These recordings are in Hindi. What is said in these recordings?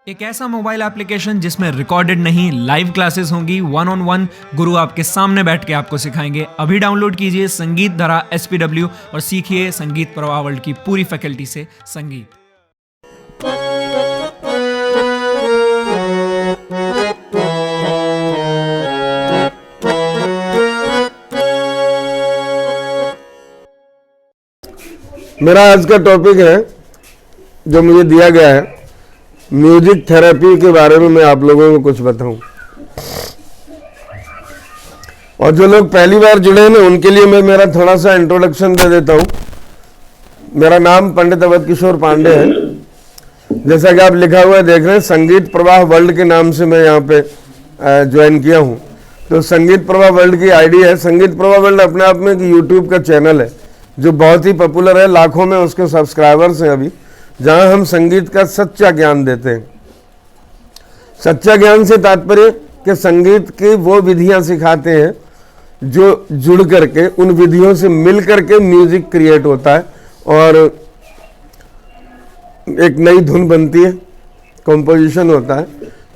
एक ऐसा मोबाइल एप्लीकेशन जिसमें रिकॉर्डेड नहीं लाइव क्लासेस होंगी, 1-on-1 गुरु आपके सामने बैठ के आपको सिखाएंगे। अभी डाउनलोड कीजिए संगीत धारा SPW और सीखिए संगीत प्रवाह वर्ल्ड की पूरी फैकल्टी से संगीत। मेरा आज का टॉपिक है जो मुझे दिया गया है, म्यूजिक थेरेपी के बारे में मैं आप लोगों को कुछ बताऊं। और जो लोग पहली बार जुड़े हैं ना, उनके लिए मैं मेरा थोड़ा सा इंट्रोडक्शन दे देता हूं। मेरा नाम पंडित अवध किशोर पांडे है। जैसा कि आप लिखा हुआ है देख रहे हैं, संगीत प्रवाह वर्ल्ड के नाम से मैं यहाँ पे ज्वाइन किया हूँ। तो संगीत प्रवाह वर्ल्ड की आईडी है। संगीत प्रवाह वर्ल्ड अपने आप में एक यूट्यूब का चैनल है जो बहुत ही पॉपुलर है, लाखों में उसके सब्सक्राइबर्स हैं अभी, जहां हम संगीत का सच्चा ज्ञान देते हैं। सच्चा ज्ञान से तात्पर्य कि संगीत की वो विधियां सिखाते हैं जो जुड़ करके, उन विधियों से मिल करके म्यूजिक क्रिएट होता है और एक नई धुन बनती है, कंपोजिशन होता है।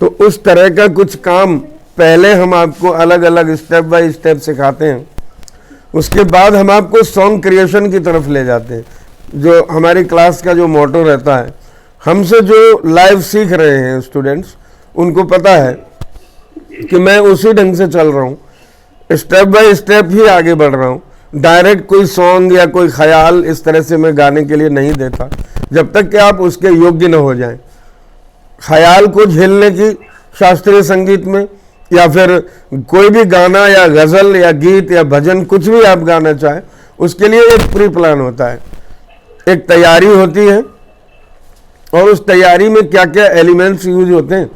तो उस तरह का कुछ काम पहले हम आपको अलग अलग स्टेप बाय स्टेप सिखाते हैं, उसके बाद हम आपको सॉन्ग क्रिएशन की तरफ ले जाते हैं। जो हमारी क्लास का जो मोटो रहता है, हमसे जो लाइव सीख रहे हैं स्टूडेंट्स, उनको पता है कि मैं उसी ढंग से चल रहा हूँ, स्टेप बाय स्टेप ही आगे बढ़ रहा हूँ। डायरेक्ट कोई सॉन्ग या कोई ख्याल इस तरह से मैं गाने के लिए नहीं देता जब तक कि आप उसके योग्य न हो जाएं। ख्याल को झेलने की शास्त्रीय संगीत में, या फिर कोई भी गाना या गज़ल या गीत या भजन कुछ भी आप गाना चाहें, उसके लिए एक प्री प्लान होता है, एक तैयारी होती है। और उस तैयारी में क्या क्या एलिमेंट्स यूज होते हैं,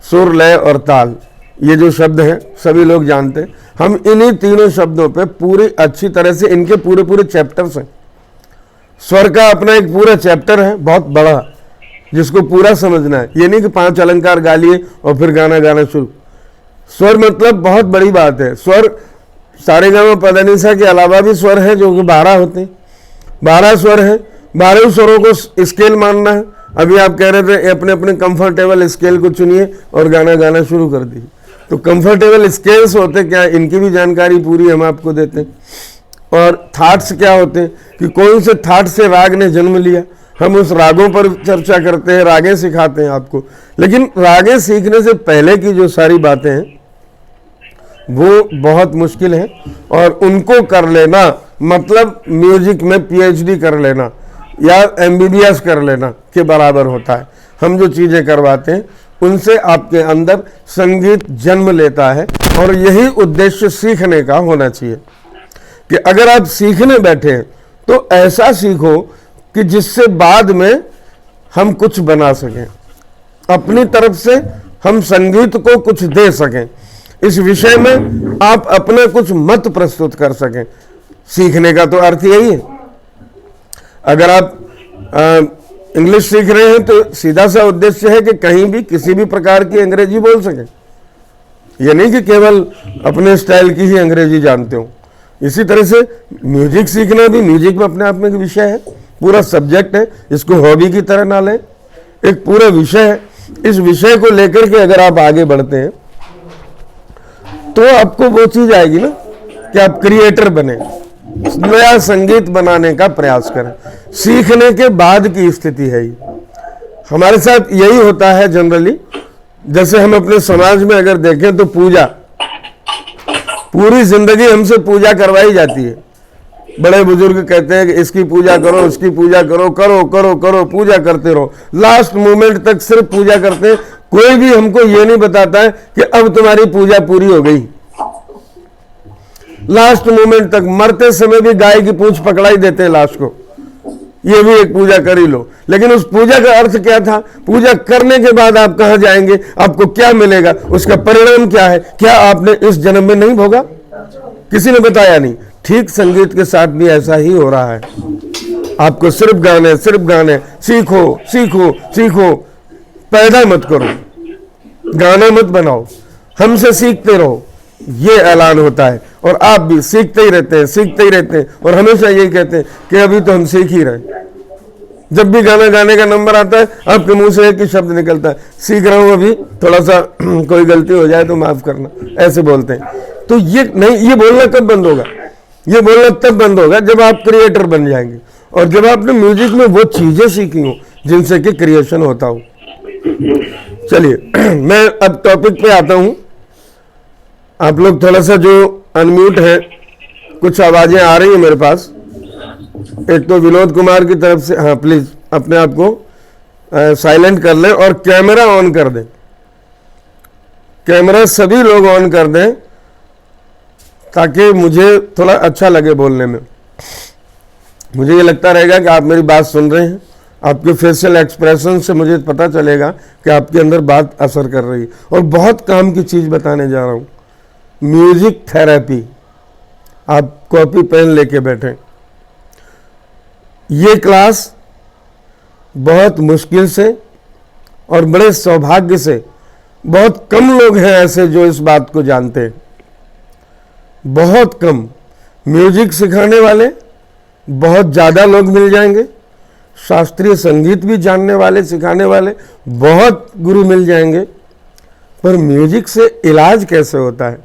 सुर, लय और ताल, ये जो शब्द हैं सभी लोग जानते हैं। हम इन्हीं तीनों शब्दों पे पूरी अच्छी तरह से, इनके पूरे पूरे चैप्टर्स हैं। स्वर का अपना एक पूरा चैप्टर है बहुत बड़ा, जिसको पूरा समझना है। ये नहीं कि 5 अलंकार गा लिए और फिर गाना गाना शुरू। स्वर मतलब बहुत बड़ी बात है। स्वर सारेगामा पधनिसा के अलावा भी स्वर है जो कि 12 होते हैं। 12 स्वर हैं, 12 स्वरों को स्केल मानना है। अभी आप कह रहे थे अपने अपने कंफर्टेबल स्केल को चुनिए और गाना गाना शुरू कर दीजिए। तो कंफर्टेबल स्केल्स होते क्या, इनकी भी जानकारी पूरी हम आपको देते हैं। और थाट्स क्या होते हैं कि कौन से थाट से राग ने जन्म लिया, हम उस रागों पर चर्चा करते हैं, रागें सिखाते हैं आपको। लेकिन रागें सीखने से पहले की जो सारी बातें हैं वो बहुत मुश्किल है, और उनको कर लेना मतलब म्यूजिक में PhD कर लेना या MBBS कर लेना के बराबर होता है। हम जो चीज़ें करवाते हैं उनसे आपके अंदर संगीत जन्म लेता है, और यही उद्देश्य सीखने का होना चाहिए कि अगर आप सीखने बैठे हैं तो ऐसा सीखो कि जिससे बाद में हम कुछ बना सकें, अपनी तरफ से हम संगीत को कुछ दे सकें, इस विषय में आप अपना कुछ मत प्रस्तुत कर सकें। सीखने का तो अर्थ यही है। अगर आप इंग्लिश सीख रहे हैं तो सीधा सा उद्देश्य है कि कहीं भी किसी भी प्रकार की अंग्रेजी बोल सकें। यह नहीं कि केवल अपने स्टाइल की ही अंग्रेजी जानते हो। इसी तरह से म्यूजिक सीखना भी, म्यूजिक में अपने आप में एक विषय है, पूरा सब्जेक्ट है। इसको हॉबी की तरह ना लें, एक पूरा विषय है। इस विषय को लेकर के अगर आप आगे बढ़ते हैं तो आपको वो चीज आएगी ना कि आप क्रिएटर बने, नया संगीत बनाने का प्रयास करें। सीखने के बाद की स्थिति है ये। हमारे साथ यही होता है जनरली। जैसे हम अपने समाज में अगर देखें तो पूजा, पूरी जिंदगी हमसे पूजा करवाई जाती है। बड़े बुजुर्ग कहते हैं कि इसकी पूजा करो, उसकी पूजा करो, करो करो करो, पूजा करते रहो। लास्ट मोमेंट तक सिर्फ पूजा करते हैं। कोई भी हमको ये नहीं बताता है कि अब तुम्हारी पूजा पूरी हो गई। लास्ट मोमेंट तक, मरते समय भी गाय की पूंछ पकड़ा ही देते हैं लास्ट को, ये भी एक पूजा कर ही लो। लेकिन उस पूजा का अर्थ क्या था? पूजा करने के बाद आप कहां जाएंगे, आपको क्या मिलेगा, उसका परिणाम क्या है, क्या आपने इस जन्म में नहीं भोगा? किसी ने बताया नहीं। ठीक संगीत के साथ भी ऐसा ही हो रहा है। आपको सिर्फ गाने सीखो सीखो सीखो, पैदा मत करो, गाना मत बनाओ, हमसे सीखते रहो, ये ऐलान होता है। और आप भी सीखते ही रहते हैं, सीखते ही रहते हैं, और हमेशा यही कहते हैं कि अभी तो हम सीख ही रहे हैं। जब भी गाना गाने का नंबर आता है आपके मुंह से एक ही शब्द निकलता है, सीख रहा हूं अभी, थोड़ा सा कोई गलती हो जाए तो माफ करना, ऐसे बोलते हैं। तो ये नहीं, ये बोलना कब बंद होगा? ये बोलना तब बंद होगा जब आप क्रिएटर बन जाएंगे और जब आपने म्यूजिक में वो चीजें सीखी हो जिनसे कि क्रिएशन होता हो। चलिए मैं अब टॉपिक पे आता हूं। आप लोग थोड़ा सा जो अनम्यूट है, कुछ आवाजें आ रही है मेरे पास। एक तो विनोद कुमार की तरफ से, हाँ प्लीज अपने आप को साइलेंट कर लें और कैमरा ऑन कर दें। कैमरा सभी लोग ऑन कर दें ताकि मुझे थोड़ा अच्छा लगे बोलने में। मुझे ये लगता रहेगा कि आप मेरी बात सुन रहे हैं। आपके फेशियल एक्सप्रेशन से मुझे पता चलेगा कि आपके अंदर बात असर कर रही है। और बहुत काम की चीज बताने जा रहा हूं, म्यूजिक थेरेपी। आप कॉपी पेन लेके बैठें। ये क्लास बहुत मुश्किल से और बड़े सौभाग्य से, बहुत कम लोग हैं ऐसे जो इस बात को जानते हैं, बहुत कम। म्यूजिक सिखाने वाले बहुत ज़्यादा लोग मिल जाएंगे, शास्त्रीय संगीत भी जानने वाले, सिखाने वाले बहुत गुरु मिल जाएंगे, पर म्यूजिक से इलाज कैसे होता है,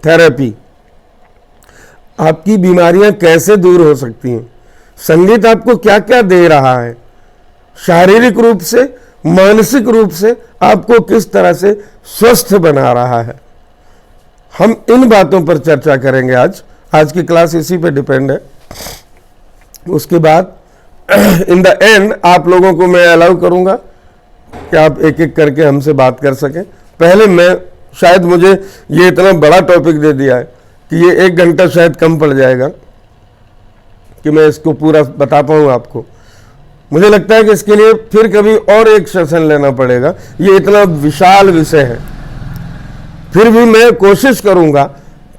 थेरेपी, आपकी बीमारियां कैसे दूर हो सकती हैं, संगीत आपको क्या क्या दे रहा है, शारीरिक रूप से, मानसिक रूप से आपको किस तरह से स्वस्थ बना रहा है, हम इन बातों पर चर्चा करेंगे आज की क्लास इसी पे डिपेंड है। उसके बाद इन द एंड आप लोगों को मैं अलाउ करूंगा कि आप एक एक करके हमसे बात कर सकें। पहले मैं, शायद मुझे ये इतना बड़ा टॉपिक दे दिया है कि ये 1 घंटा शायद कम पड़ जाएगा कि मैं इसको पूरा बता पाऊँ आपको। मुझे लगता है कि इसके लिए फिर कभी और एक सेशन लेना पड़ेगा, ये इतना विशाल विषय है। फिर भी मैं कोशिश करूंगा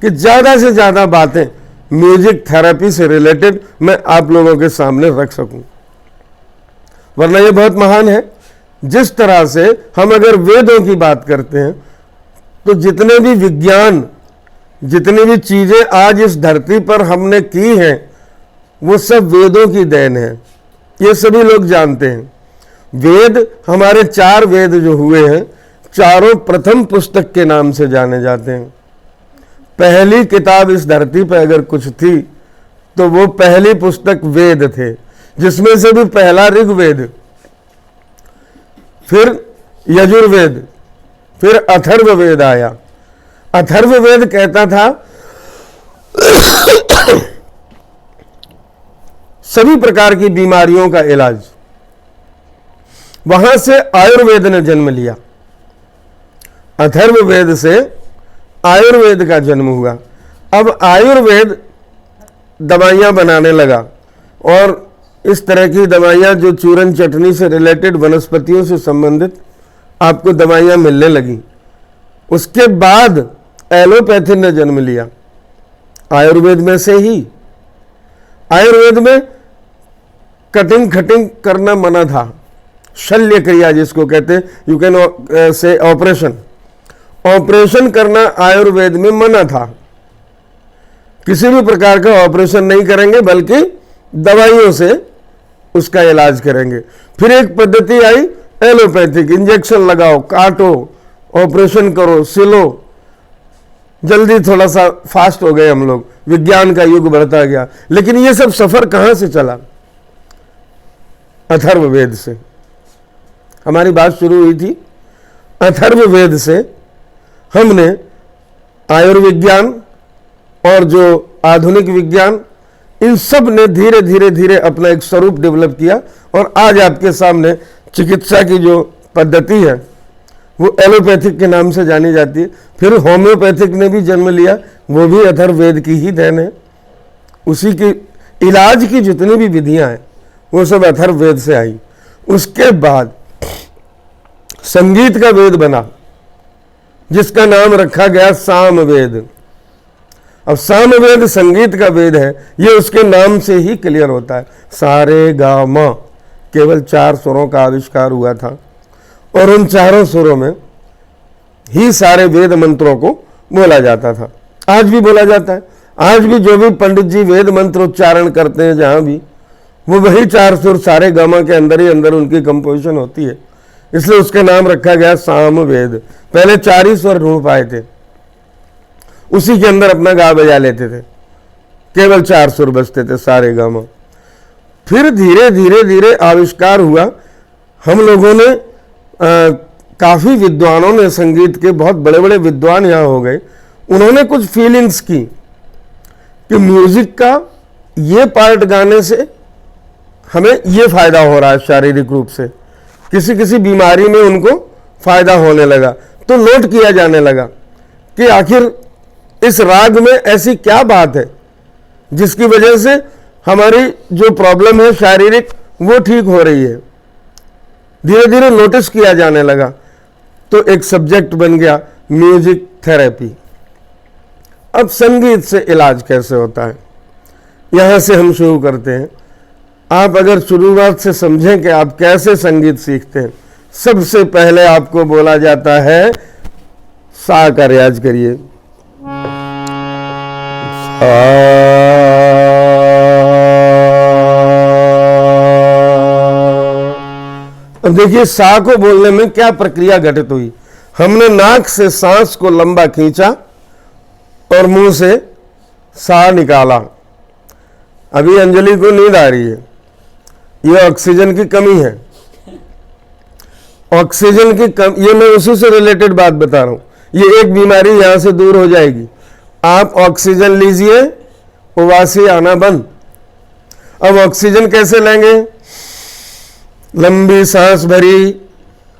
कि ज़्यादा से ज़्यादा बातें म्यूजिक थेरेपी से रिलेटेड मैं आप लोगों के सामने रख सकूं, वरना ये बहुत महान है। जिस तरह से हम अगर वेदों की बात करते हैं तो जितने भी विज्ञान, जितनी भी चीज़ें आज इस धरती पर हमने की हैं वो सब वेदों की देन है, ये सभी लोग जानते हैं। वेद, हमारे 4 वेद जो हुए हैं, चारों प्रथम पुस्तक के नाम से जाने जाते हैं। पहली किताब इस धरती पर अगर कुछ थी तो वो पहली पुस्तक वेद थे, जिसमें से भी पहला ऋग्वेद, फिर यजुर्वेद, फिर अथर्ववेद आया। अथर्ववेद कहता था सभी प्रकार की बीमारियों का इलाज। वहां से आयुर्वेद ने जन्म लिया, अथर्ववेद से आयुर्वेद का जन्म हुआ। अब आयुर्वेद दवाइयां बनाने लगा और इस तरह की दवाइयां जो चूरन चटनी से रिलेटेड, वनस्पतियों से संबंधित आपको दवाइयां मिलने लगी। उसके बाद एलोपैथी ने जन्म लिया आयुर्वेद में से ही। आयुर्वेद में कटिंग खटिंग करना मना था, शल्य क्रिया जिसको कहते हैं, you can say operation, operation करना आयुर्वेद में मना था। किसी भी प्रकार का ऑपरेशन नहीं करेंगे बल्कि दवाइयों से उसका इलाज करेंगे। फिर एक पद्धति आई एलोपैथिक, इंजेक्शन लगाओ, काटो, ऑपरेशन करो, सिलो। जल्दी थोड़ा सा फास्ट हो गए हम लोग, विज्ञान का युग बढ़ता गया। लेकिन ये सब सफर कहां से चला? अथर्ववेद से हमारी बात शुरू हुई थी। अथर्ववेद से हमने आयुर्विज्ञान और जो आधुनिक विज्ञान, इन सब ने धीरे धीरे धीरे अपना एक स्वरूप डेवलप किया और आज आपके सामने चिकित्सा की जो पद्धति है वो एलोपैथिक के नाम से जानी जाती है। फिर होम्योपैथिक ने भी जन्म लिया, वो भी अथर्ववेद की ही देन है। उसी की इलाज की जितनी भी विधियां हैं वो सब अथर्ववेद से आई। उसके बाद संगीत का वेद बना जिसका नाम रखा गया सामवेद। अब सामवेद संगीत का वेद है, ये उसके नाम से ही क्लियर होता है। सारे गा मा, केवल 4 सुरों का आविष्कार हुआ था और उन 4 सुरों में ही सारे वेद मंत्रों को बोला जाता था। आज भी बोला जाता है। आज भी जो भी पंडित जी वेद मंत्र उच्चारण करते हैं जहां भी, वो वही 4 सुर सारे गामा के अंदर ही अंदर उनकी कंपोजिशन होती है, इसलिए उसका नाम रखा गया सामवेद। पहले 4 ही स्वर ढूंढ पाए थे, उसी के अंदर अपना गा बजा लेते थे, केवल 4 सुर बजते थे सारे गामा। फिर धीरे धीरे धीरे आविष्कार हुआ, हम लोगों ने काफ़ी विद्वानों ने, संगीत के बहुत बड़े बड़े विद्वान यहाँ हो गए, उन्होंने कुछ फीलिंग्स की कि म्यूजिक का ये पार्ट गाने से हमें ये फायदा हो रहा है शारीरिक रूप से, किसी किसी बीमारी में उनको फायदा होने लगा, तो नोट किया जाने लगा कि आखिर इस राग में ऐसी क्या बात है जिसकी वजह से हमारी जो प्रॉब्लम है शारीरिक वो ठीक हो रही है। धीरे धीरे नोटिस किया जाने लगा, तो एक सब्जेक्ट बन गया म्यूजिक थेरेपी। अब संगीत से इलाज कैसे होता है, यहां से हम शुरू करते हैं। आप अगर शुरुआत से समझें कि आप कैसे संगीत सीखते हैं, सबसे पहले आपको बोला जाता है सा का रियाज करिए। अब देखिए सा को बोलने में क्या प्रक्रिया घटित हुई। हमने नाक से सांस को लंबा खींचा और मुंह से सा निकाला। अभी अंजलि को नींद आ रही है, ये ऑक्सीजन की कमी है। ऑक्सीजन की कमी, ये मैं उसी से रिलेटेड बात बता रहा हूं, ये एक बीमारी यहां से दूर हो जाएगी। आप ऑक्सीजन लीजिए, उबासी आना बंद। अब ऑक्सीजन कैसे लेंगे? लंबी सांस भरी,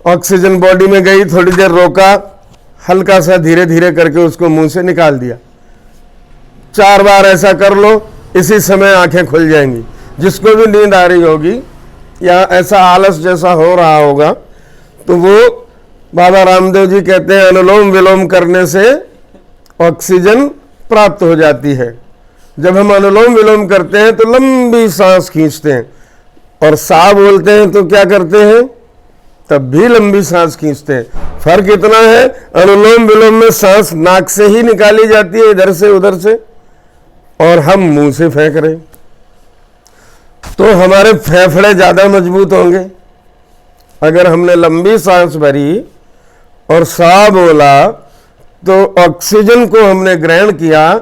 ऑक्सीजन बॉडी में गई, थोड़ी देर रोका, हल्का सा धीरे धीरे करके उसको मुंह से निकाल दिया। 4 बार ऐसा कर लो, इसी समय आंखें खुल जाएंगी। जिसको भी नींद आ रही होगी या ऐसा आलस जैसा हो रहा होगा, तो वो बाबा रामदेव जी कहते हैं अनुलोम विलोम करने से ऑक्सीजन प्राप्त हो जाती है। जब हम अनुलोम विलोम करते हैं तो लंबी सांस खींचते हैं, और सा बोलते हैं तो क्या करते हैं? तब भी लंबी सांस खींचते हैं। फर्क इतना है, अनुलोम विलोम में सांस नाक से ही निकाली जाती है, इधर से उधर से, और हम मुंह से फेंक रहे, तो हमारे फेफड़े ज्यादा मजबूत होंगे। अगर हमने लंबी सांस भरी और सा बोला तो ऑक्सीजन को हमने ग्रहण किया,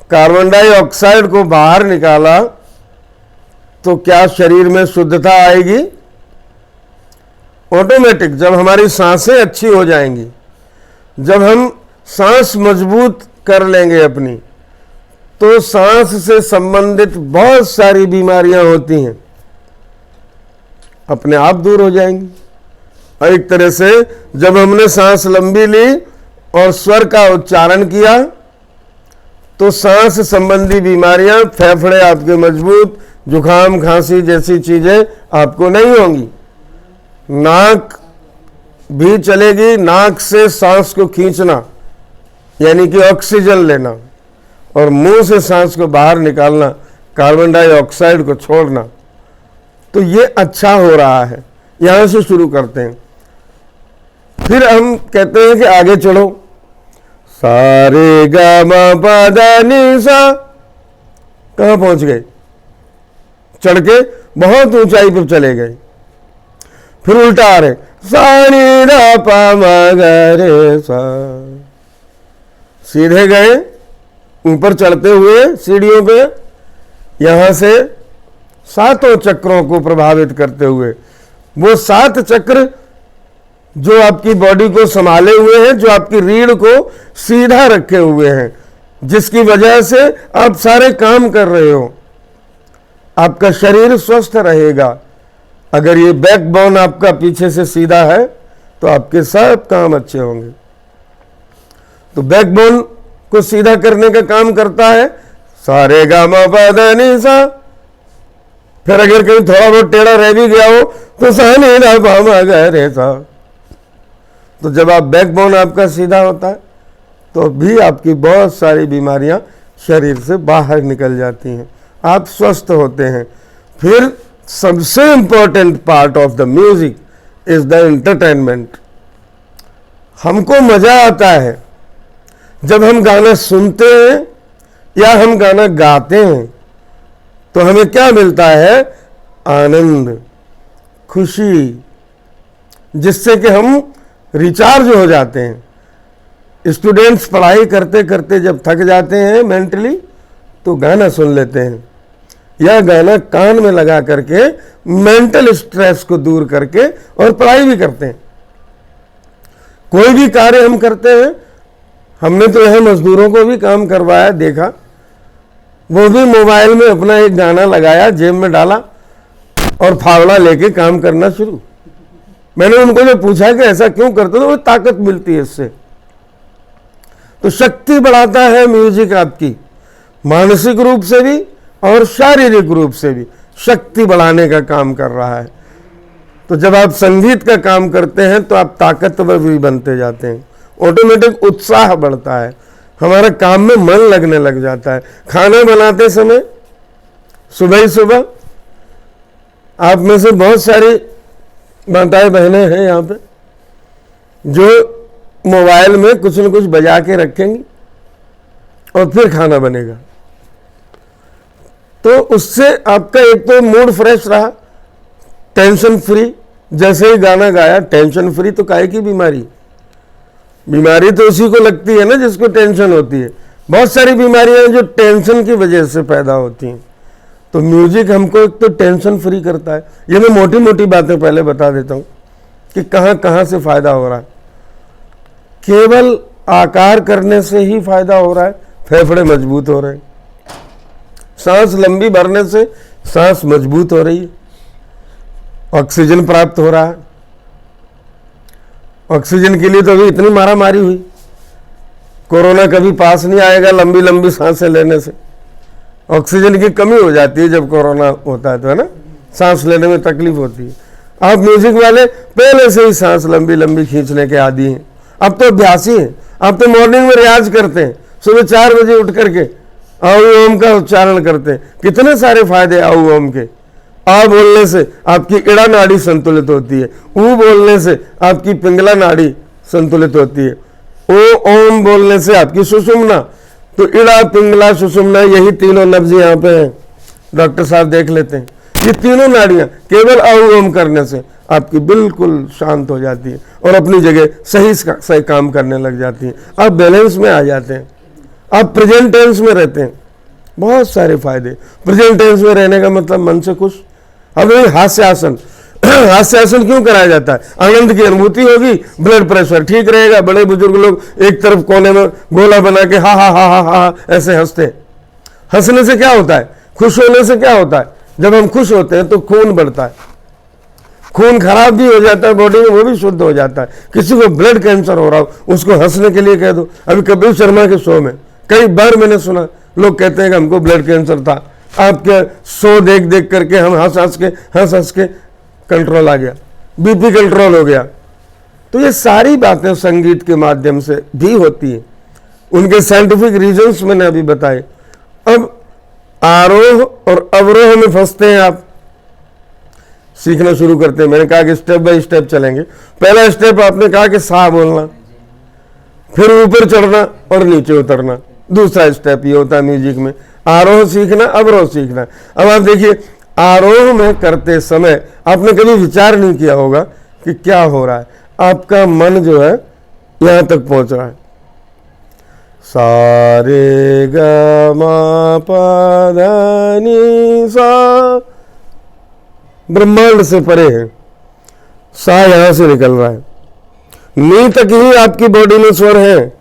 कार्बन डाइऑक्साइड को बाहर निकाला, तो क्या शरीर में शुद्धता आएगी? ऑटोमेटिक। जब हमारी सांसें अच्छी हो जाएंगी, जब हम सांस मजबूत कर लेंगे अपनी, तो सांस से संबंधित बहुत सारी बीमारियां होती हैं अपने आप दूर हो जाएंगी। और एक तरह से जब हमने सांस लंबी ली और स्वर का उच्चारण किया, तो सांस संबंधी बीमारियां, फेफड़े आपके मजबूत, जुकाम खांसी जैसी चीजें आपको नहीं होंगी। नाक भी चलेगी, नाक से सांस को खींचना यानी कि ऑक्सीजन लेना, और मुंह से सांस को बाहर निकालना, कार्बन डाइऑक्साइड को छोड़ना। तो ये अच्छा हो रहा है, यहां से शुरू करते हैं। फिर हम कहते हैं कि आगे चढ़ो, सारे गा मा पा धा नी सा। कहां पहुंच गए? चढ़ के बहुत ऊंचाई पर चले गए। फिर उल्टा आ रहे, सा नी धा पा मा गा रे सा। सीधे गए, ऊपर चढ़ते हुए सीढ़ियों पे, यहां से 7 चक्रों को प्रभावित करते हुए, वो 7 चक्र जो आपकी बॉडी को संभाले हुए हैं, जो आपकी रीढ़ को सीधा रखे हुए हैं, जिसकी वजह से आप सारे काम कर रहे हो, आपका शरीर स्वस्थ रहेगा। अगर ये बैकबोन आपका पीछे से सीधा है तो आपके सब काम अच्छे होंगे। तो बैकबोन को सीधा करने का काम करता है सारे गा मा पा धा नी सा। फिर अगर कहीं थोड़ा बहुत टेढ़ा रह भी गया हो तो सा नी धा पा मा गा रे सा। तो जब आप बैकबोन आपका सीधा होता है तो भी आपकी बहुत सारी बीमारियां शरीर से बाहर निकल जाती हैं, आप स्वस्थ होते हैं। फिर सबसे important part of the music is the entertainment. हमको मजा आता है जब हम गाना सुनते हैं या हम गाना गाते हैं, तो हमें क्या मिलता है? आनंद, खुशी, जिससे कि हम रिचार्ज हो जाते हैं। स्टूडेंट्स पढ़ाई करते करते जब थक जाते हैं मेंटली, तो गाना सुन लेते हैं, या गाना कान में लगा करके मेंटल स्ट्रेस को दूर करके और पढ़ाई भी करते हैं। कोई भी कार्य हम करते हैं, हमने तो यह मजदूरों को भी काम करवाया, देखा, वो भी मोबाइल में अपना एक गाना लगाया, जेब में डाला और फावड़ा लेके काम करना शुरू। मैंने उनको जो पूछा कि ऐसा क्यों करते हो, तो ताकत मिलती है इससे। तो शक्ति बढ़ाता है म्यूजिक, आपकी मानसिक रूप से भी और शारीरिक रूप से भी शक्ति बढ़ाने का काम कर रहा है। तो जब आप संगीत का काम करते हैं तो आप ताकतवर भी बनते जाते हैं, ऑटोमेटिक उत्साह बढ़ता है, हमारे काम में मन लगने लग जाता है। खाना बनाते समय सुबह ही सुबह, आप में से बहुत सारी माताएं बहनें हैं यहाँ पे जो मोबाइल में कुछ न कुछ बजा के रखेंगी और फिर खाना बनेगा, तो उससे आपका एक तो मूड फ्रेश रहा, टेंशन फ्री। जैसे ही गाना गाया टेंशन फ्री, तो काहे की बीमारी? बीमारी तो उसी को लगती है ना जिसको टेंशन होती है। बहुत सारी बीमारियां जो टेंशन की वजह से पैदा होती हैं। तो म्यूजिक हमको एक तो टेंशन फ्री करता है। ये मैं मोटी मोटी बातें पहले बता देता हूँ कि कहाँ कहाँ से फायदा हो रहा है। केवल आकार करने से ही फायदा हो रहा है, फेफड़े मजबूत हो रहे हैं, सांस लंबी भरने से सांस मजबूत हो रही है, ऑक्सीजन प्राप्त हो रहा है। ऑक्सीजन के लिए तो अभी इतनी मारामारी हुई, कोरोना कभी पास नहीं आएगा लंबी लंबी सांसें लेने से। ऑक्सीजन की कमी हो जाती है जब कोरोना होता है, तो है ना, सांस लेने में तकलीफ होती है। आप म्यूजिक वाले पहले से ही सांस लंबी लंबी खींचने के आदी हैं, अब तो अभ्यासी हैं। आप तो मॉर्निंग में रियाज करते हैं, सुबह 4 बजे उठ करके आऊ ओम का उच्चारण करते हैं। कितने सारे फायदे आऊ ओम के। आ बोलने से आपकी इड़ा नाड़ी संतुलित होती है, ऊ बोलने से आपकी पिंगला नाड़ी संतुलित होती है, ओ ओम बोलने से आपकी सुषुम्ना। तो इड़ा, पिंगला, सुषुम्ना, यही तीनों लफ्ज यहाँ पे हैं, डॉक्टर साहब देख लेते हैं। ये तीनों नाड़ियां केवल आऊ ओम करने से आपकी बिल्कुल शांत हो जाती है और अपनी जगह सही काम करने लग जाती है। आप बैलेंस में आ जाते हैं, आप प्रेजेंट टेंस में रहते हैं। बहुत सारे फायदे। प्रेजेंट टेंस में रहने का मतलब मन से खुश। अब ये हास्यासन, हास्यासन क्यों कराया जाता है? आनंद की अनुभूति होगी, ब्लड प्रेशर ठीक रहेगा। बड़े बुजुर्ग लोग एक तरफ कोने में गोला बना के हा हा हा हा हा ऐसे हंसते हैं। हंसने से क्या होता है? खुश होने से क्या होता है? जब हम खुश होते हैं तो खून बढ़ता है, खून खराब भी हो जाता है बॉडी में, वो भी शुद्ध हो जाता है। किसी को ब्लड कैंसर हो रहा हो, उसको हंसने के लिए कह दो। अभी कपिल शर्मा के शो में कई बार मैंने सुना लोग कहते हैं कि हमको ब्लड कैंसर था, आपके शो देख देख करके हम हंस हंस के कंट्रोल आ गया, बीपी कंट्रोल हो गया। तो ये सारी बातें संगीत के माध्यम से भी होती हैं, उनके साइंटिफिक रीजंस मैंने अभी बताए। अब आरोह और अवरोह में फंसते हैं, आप सीखना शुरू करते हैं। मैंने कहा कि स्टेप बाय स्टेप चलेंगे। पहला स्टेप आपने कहा कि सा बोलना, फिर ऊपर चढ़ना और नीचे उतरना। दूसरा स्टेप ये होता है म्यूजिक में, आरोह सीखना, अवरोह सीखना। अब आप देखिए, आरोह में करते समय आपने कभी विचार नहीं किया होगा कि क्या हो रहा है। आपका मन जो है यहां तक पहुंच रहा है, सारे ग म प ध नि सा, ब्रह्मांड से परे है। सा यहां से निकल रहा है, नी तक ही आपकी बॉडी में स्वर है।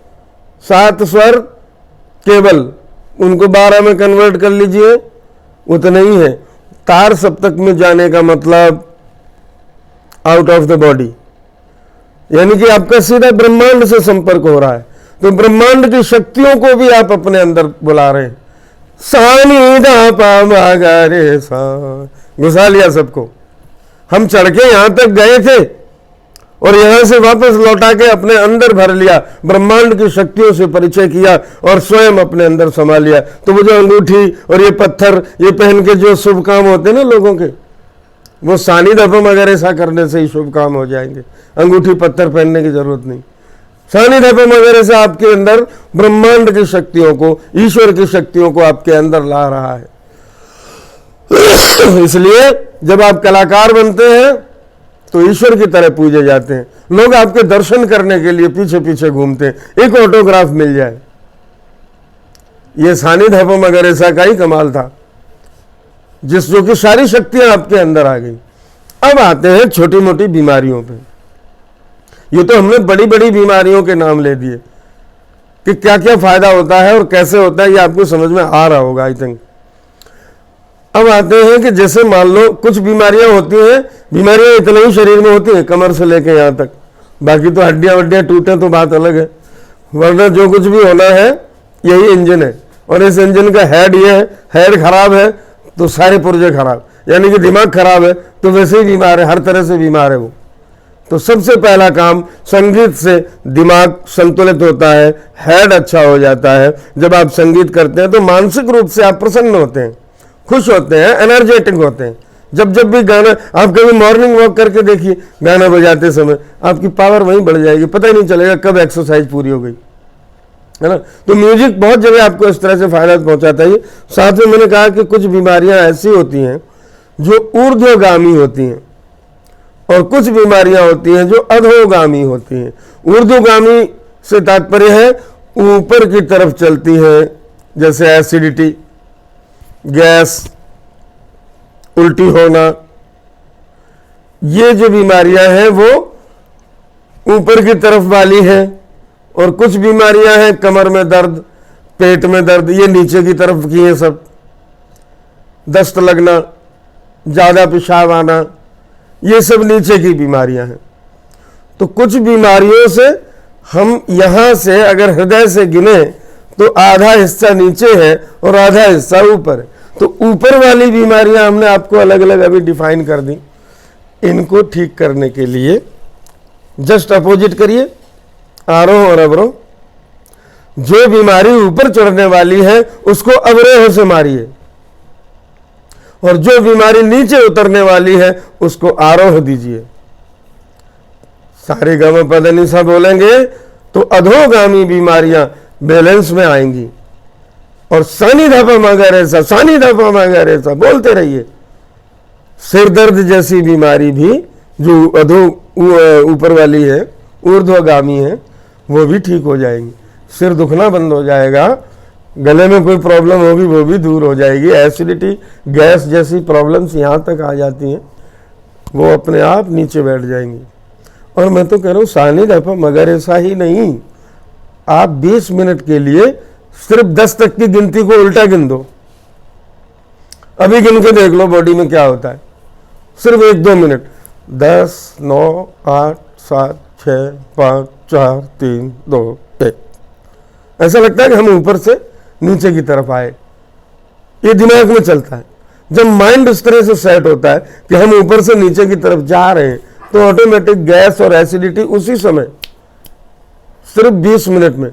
7 स्वर केवल, उनको 12 में कन्वर्ट कर लीजिए, उतने ही है। तार सप्तक में जाने का मतलब आउट ऑफ द बॉडी, यानी कि आपका सीधा ब्रह्मांड से संपर्क हो रहा है। तो ब्रह्मांड की शक्तियों को भी आप अपने अंदर बुला रहे हैं। सानी दा पा मा गा रे सा, घुसा लिया सबको। हम चढ़ के यहां तक गए थे और यहां से वापस लौटा के अपने अंदर भर लिया, ब्रह्मांड की शक्तियों से परिचय किया और स्वयं अपने अंदर समा लिया। तो वो जो अंगूठी और ये पत्थर ये पहन के जो शुभ काम होते हैं ना लोगों के, वो सानी धपम अगर ऐसा करने से ही शुभ काम हो जाएंगे। अंगूठी पत्थर पहनने की जरूरत नहीं। सानी धपम वगैरह से आपके अंदर ब्रह्मांड की शक्तियों को, ईश्वर की शक्तियों को आपके अंदर ला रहा है। इसलिए जब आप कलाकार बनते हैं तो ईश्वर की तरह पूजे जाते हैं। लोग आपके दर्शन करने के लिए पीछे पीछे घूमते हैं, एक ऑटोग्राफ मिल जाए। ये सानिध्यपम अगर ऐसा का ही कमाल था, जो कि सारी शक्तियां आपके अंदर आ गई। अब आते हैं छोटी मोटी बीमारियों पे। ये तो हमने बड़ी बड़ी बीमारियों के नाम ले दिए कि क्या क्या फायदा होता है और कैसे होता है, ये आपको समझ में आ रहा होगा आई थिंक। अब आते हैं कि जैसे मान लो कुछ बीमारियां होती हैं, बीमारियां इतने ही शरीर में होती हैं कमर से लेके यहाँ तक, बाकी तो हड्डियां वड्डियां टूटे तो बात अलग है, वरना जो कुछ भी होना है यही इंजन है। और इस इंजन का हेड ये है, हेड खराब है तो सारे पुर्जे खराब, यानी कि दिमाग खराब है तो वैसे ही बीमार है, हर तरह से बीमार है वो। तो सबसे पहला काम संगीत से दिमाग संतुलित होता है, हेड अच्छा हो जाता है। जब आप संगीत करते हैं तो मानसिक रूप से आप प्रसन्न होते हैं, खुश होते हैं, एनर्जेटिक होते हैं। जब जब भी गाना, आप कभी मॉर्निंग वॉक करके देखिए, गाना बजाते समय आपकी पावर वहीं बढ़ जाएगी, पता ही नहीं चलेगा कब एक्सरसाइज पूरी हो गई, है ना। तो म्यूजिक बहुत जगह आपको इस तरह से फायदा पहुंचाता है। साथ में मैंने कहा कि कुछ बीमारियां ऐसी होती हैं जो ऊर्ध्वगामी होती हैं और कुछ बीमारियां होती हैं जो अधोगामी होती हैं। ऊर्ध्वगामी से तात्पर्य है ऊपर की तरफ चलती है, जैसे एसिडिटी, गैस, उल्टी होना। ये जो बीमारियां हैं वो ऊपर की तरफ वाली हैं। और कुछ बीमारियां हैं कमर में दर्द, पेट में दर्द, ये नीचे की तरफ की हैं सब। दस्त लगना, ज़्यादा पेशाब आना, ये सब नीचे की बीमारियां हैं। तो कुछ बीमारियों से हम यहाँ से अगर हृदय से गिने तो आधा हिस्सा नीचे है और आधा हिस्सा ऊपर है। तो ऊपर वाली बीमारियां हमने आपको अलग अलग अभी डिफाइन कर दी। इनको ठीक करने के लिए जस्ट अपोजिट करिए, आरोह और अवरोह। जो बीमारी ऊपर चढ़ने वाली है उसको अवरोह से मारिए, और जो बीमारी नीचे उतरने वाली है उसको आरोह दीजिए। सारे गम पद सा बोलेंगे तो अधोगामी बीमारियां बैलेंस में आएंगी। और सानी धापा मगर ऐसा, सानी धापा मगर ऐसा बोलते रहिए। सिर दर्द जैसी बीमारी भी जो अधो ऊपर वाली है, ऊर्ध्वगामी है, वो भी ठीक हो जाएंगी। सिर दुखना बंद हो जाएगा, गले में कोई प्रॉब्लम होगी वो भी दूर हो जाएगी। एसिडिटी, गैस जैसी प्रॉब्लम्स यहाँ तक आ जाती हैं, वो अपने आप नीचे बैठ जाएंगी। और मैं तो कह रहा हूँ सानी धापा मगर ऐसा ही नहीं, आप 20 मिनट के लिए सिर्फ 10 तक की गिनती को उल्टा गिन दो। अभी गिन के देख लो बॉडी में क्या होता है, सिर्फ 1-2 मिनट। 10, 9, 8, 7, 6, 5, 4, 3, 2, 1। ऐसा लगता है कि हम ऊपर से नीचे की तरफ आए। ये दिमाग में चलता है। जब माइंड इस तरह से सेट होता है कि हम ऊपर से नीचे की तरफ जा रहे हैं तो ऑटोमेटिक गैस और एसिडिटी उसी समय सिर्फ 20 मिनट में,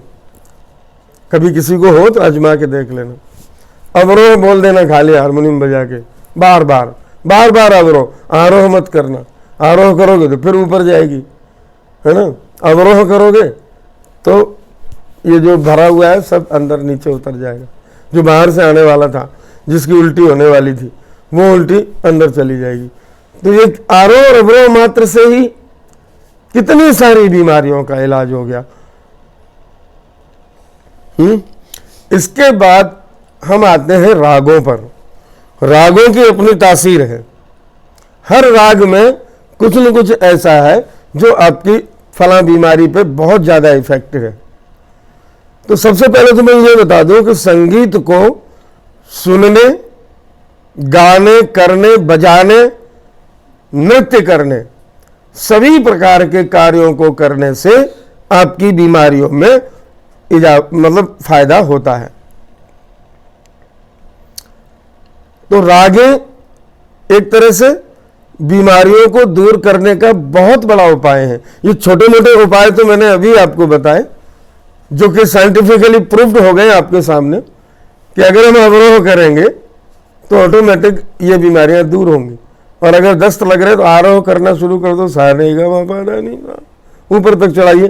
कभी किसी को हो तो आजमा के देख लेना। अवरोह बोल देना खाली हारमोनियम बजा के, बार बार अवरोह। आरोह मत करना, आरोह करोगे तो फिर ऊपर जाएगी, है ना। अवरोह करोगे तो ये जो भरा हुआ है सब अंदर नीचे उतर जाएगा। जो बाहर से आने वाला था, जिसकी उल्टी होने वाली थी, वो उल्टी अंदर चली जाएगी। तो ये आरोह और अवरोह मात्र से ही कितनी सारी बीमारियों का इलाज हो गया। इसके बाद हम आते हैं रागों पर। रागों की अपनी तासीर है। हर राग में कुछ न कुछ ऐसा है जो आपकी फला बीमारी पे बहुत ज़्यादा इफेक्टिव है। तो सबसे पहले तो मैं ये बता दूं कि संगीत को सुनने, गाने, करने, बजाने, नृत्य करने, सभी प्रकार के कार्यों को करने से आपकी बीमारियों में मतलब फायदा होता है। तो रागें एक तरह से बीमारियों को दूर करने का बहुत बड़ा उपाय है। ये छोटे मोटे उपाय तो मैंने अभी आपको बताए, जो कि साइंटिफिकली प्रूव्ड हो गए आपके सामने, कि अगर हम अवरोह करेंगे तो ऑटोमेटिक ये बीमारियां दूर होंगी। और अगर दस्त लग रहे तो आरोह करना शुरू कर दो, सा नहीं गा मा पा धा नी सा, ऊपर तक चढ़ाइए,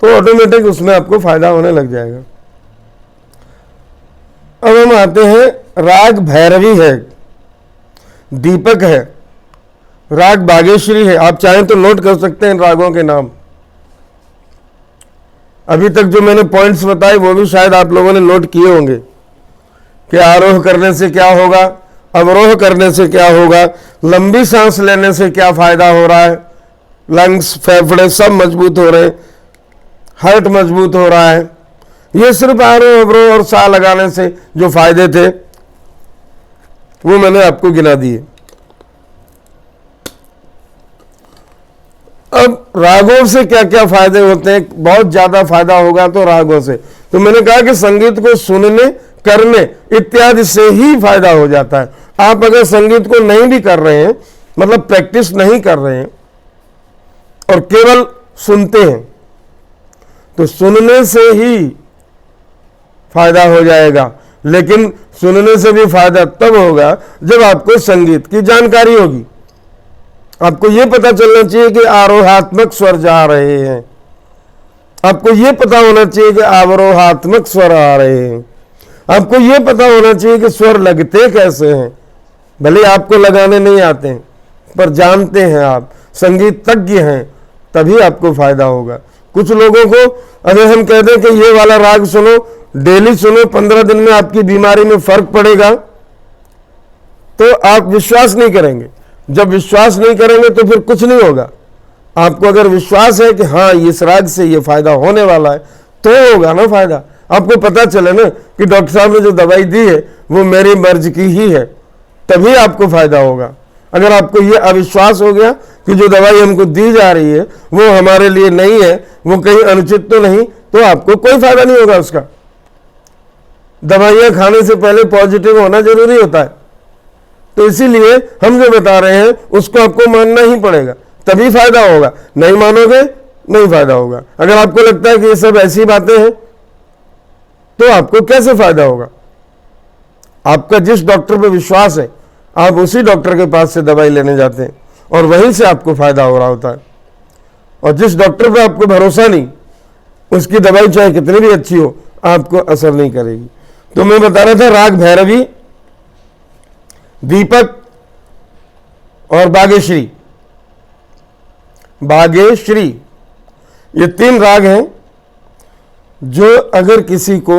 तो ऑटोमेटिक उसमें आपको फायदा होने लग जाएगा। अब हम आते हैं राग भैरवी है, दीपक है, राग बागेश्वरी है। आप चाहें तो नोट कर सकते हैं इन रागों के नाम। अभी तक जो मैंने पॉइंट्स बताए वो भी शायद आप लोगों ने नोट किए होंगे कि आरोह करने से क्या होगा, अवरोह करने से क्या होगा, लंबी सांस लेने से क्या फायदा हो रहा है, लंग्स, फेफड़े सब मजबूत हो रहे हैं, हार्ट मजबूत हो रहा है। ये सिर्फ आरोह अवरोह और साह लगाने से जो फायदे थे वो मैंने आपको गिना दिए। अब रागों से क्या क्या फायदे होते हैं, बहुत ज्यादा फायदा होगा तो रागों से। तो मैंने कहा कि संगीत को सुनने, करने इत्यादि से ही फायदा हो जाता है। आप अगर संगीत को नहीं भी कर रहे हैं, मतलब प्रैक्टिस नहीं कर रहे हैं और केवल सुनते हैं, तो सुनने से ही फायदा हो जाएगा। लेकिन सुनने से भी फायदा तब होगा जब आपको संगीत की जानकारी होगी। आपको यह पता चलना चाहिए कि आरोहात्मक स्वर जा रहे हैं, आपको यह पता होना चाहिए कि अवरोहात्मक स्वर आ रहे हैं, आपको यह पता होना चाहिए कि स्वर लगते कैसे हैं। भले आपको लगाने नहीं आते हैं पर जानते हैं, आप संगीतज्ञ हैं, तभी आपको फायदा होगा। कुछ लोगों को अगर हम कह दें कि ये वाला राग सुनो, डेली सुनो, 15 दिन में आपकी बीमारी में फर्क पड़ेगा, तो आप विश्वास नहीं करेंगे। जब विश्वास नहीं करेंगे तो फिर कुछ नहीं होगा। आपको अगर विश्वास है कि हाँ इस राग से ये फायदा होने वाला है, तो होगा ना फायदा। आपको पता चले ना कि डॉक्टर साहब ने जो दवाई दी है वो मेरी मर्ज की ही है, तभी आपको फायदा होगा। अगर आपको ये अविश्वास हो गया कि जो दवाई हमको दी जा रही है वो हमारे लिए नहीं है, वो कहीं अनुचित तो नहीं, तो आपको कोई फायदा नहीं होगा उसका। दवाइयां खाने से पहले पॉजिटिव होना जरूरी होता है, तो इसीलिए हम जो बता रहे हैं उसको आपको मानना ही पड़ेगा, तभी फायदा होगा। नहीं मानोगे नहीं फायदा होगा। अगर आपको लगता है कि ये सब ऐसी बातें हैं तो आपको कैसे फायदा होगा? आपका जिस डॉक्टर पे विश्वास है आप उसी डॉक्टर के पास से दवाई लेने जाते हैं और वहीं से आपको फायदा हो रहा होता है। और जिस डॉक्टर पे आपको भरोसा नहीं, उसकी दवाई चाहे कितनी भी अच्छी हो आपको असर नहीं करेगी। तो मैं बता रहा था राग भैरवी, दीपक और बागेश्वरी। बागेश्वरी ये 3 राग हैं जो अगर किसी को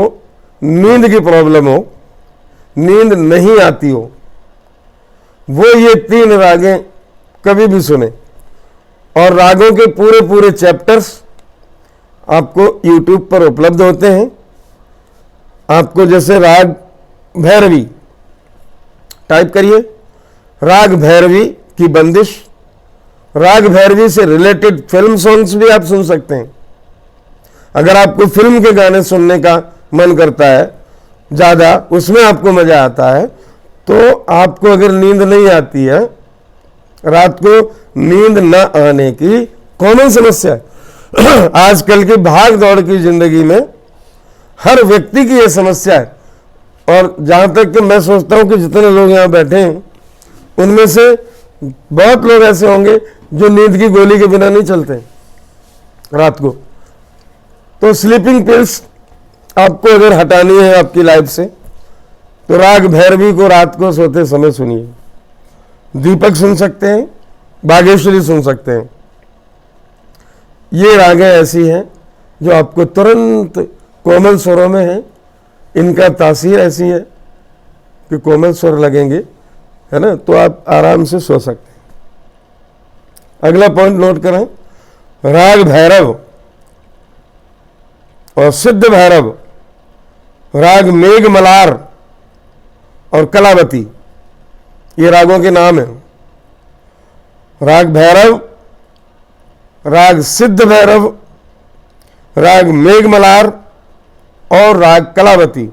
नींद की प्रॉब्लम हो, नींद नहीं आती हो, वो ये 3 रागें कभी भी सुने। और रागों के पूरे पूरे चैप्टर्स आपको YouTube पर उपलब्ध होते हैं। आपको जैसे राग भैरवी टाइप करिए, राग भैरवी की बंदिश, राग भैरवी से रिलेटेड फिल्म सॉन्ग्स भी आप सुन सकते हैं। अगर आपको फिल्म के गाने सुनने का मन करता है ज़्यादा, उसमें आपको मज़ा आता है, तो आपको अगर नींद नहीं आती है, रात को नींद न आने की कॉमन समस्या है आजकल की भाग दौड़ की जिंदगी में हर व्यक्ति की यह समस्या है। और जहाँ तक कि मैं सोचता हूँ कि जितने लोग यहाँ बैठे हैं उनमें से बहुत लोग ऐसे होंगे जो नींद की गोली के बिना नहीं चलते रात को। तो स्लीपिंग पिल्स आपको अगर हटानी है आपकी लाइफ से, तो राग भैरवी को रात को सोते समय सुनिए। दीपक सुन सकते हैं, बागेश्वरी सुन सकते हैं। ये रागें ऐसी हैं जो आपको तुरंत कोमल स्वरों में है, इनका तासीर ऐसी है कि कोमल स्वर लगेंगे, है ना, तो आप आराम से सो सकते हैं। अगला पॉइंट नोट करें, राग भैरव और सिद्ध भैरव, राग मेघ मलार और कलावती, ये रागों के नाम हैं। राग भैरव, राग सिद्ध भैरव, राग मेघ मलार और राग कलावती,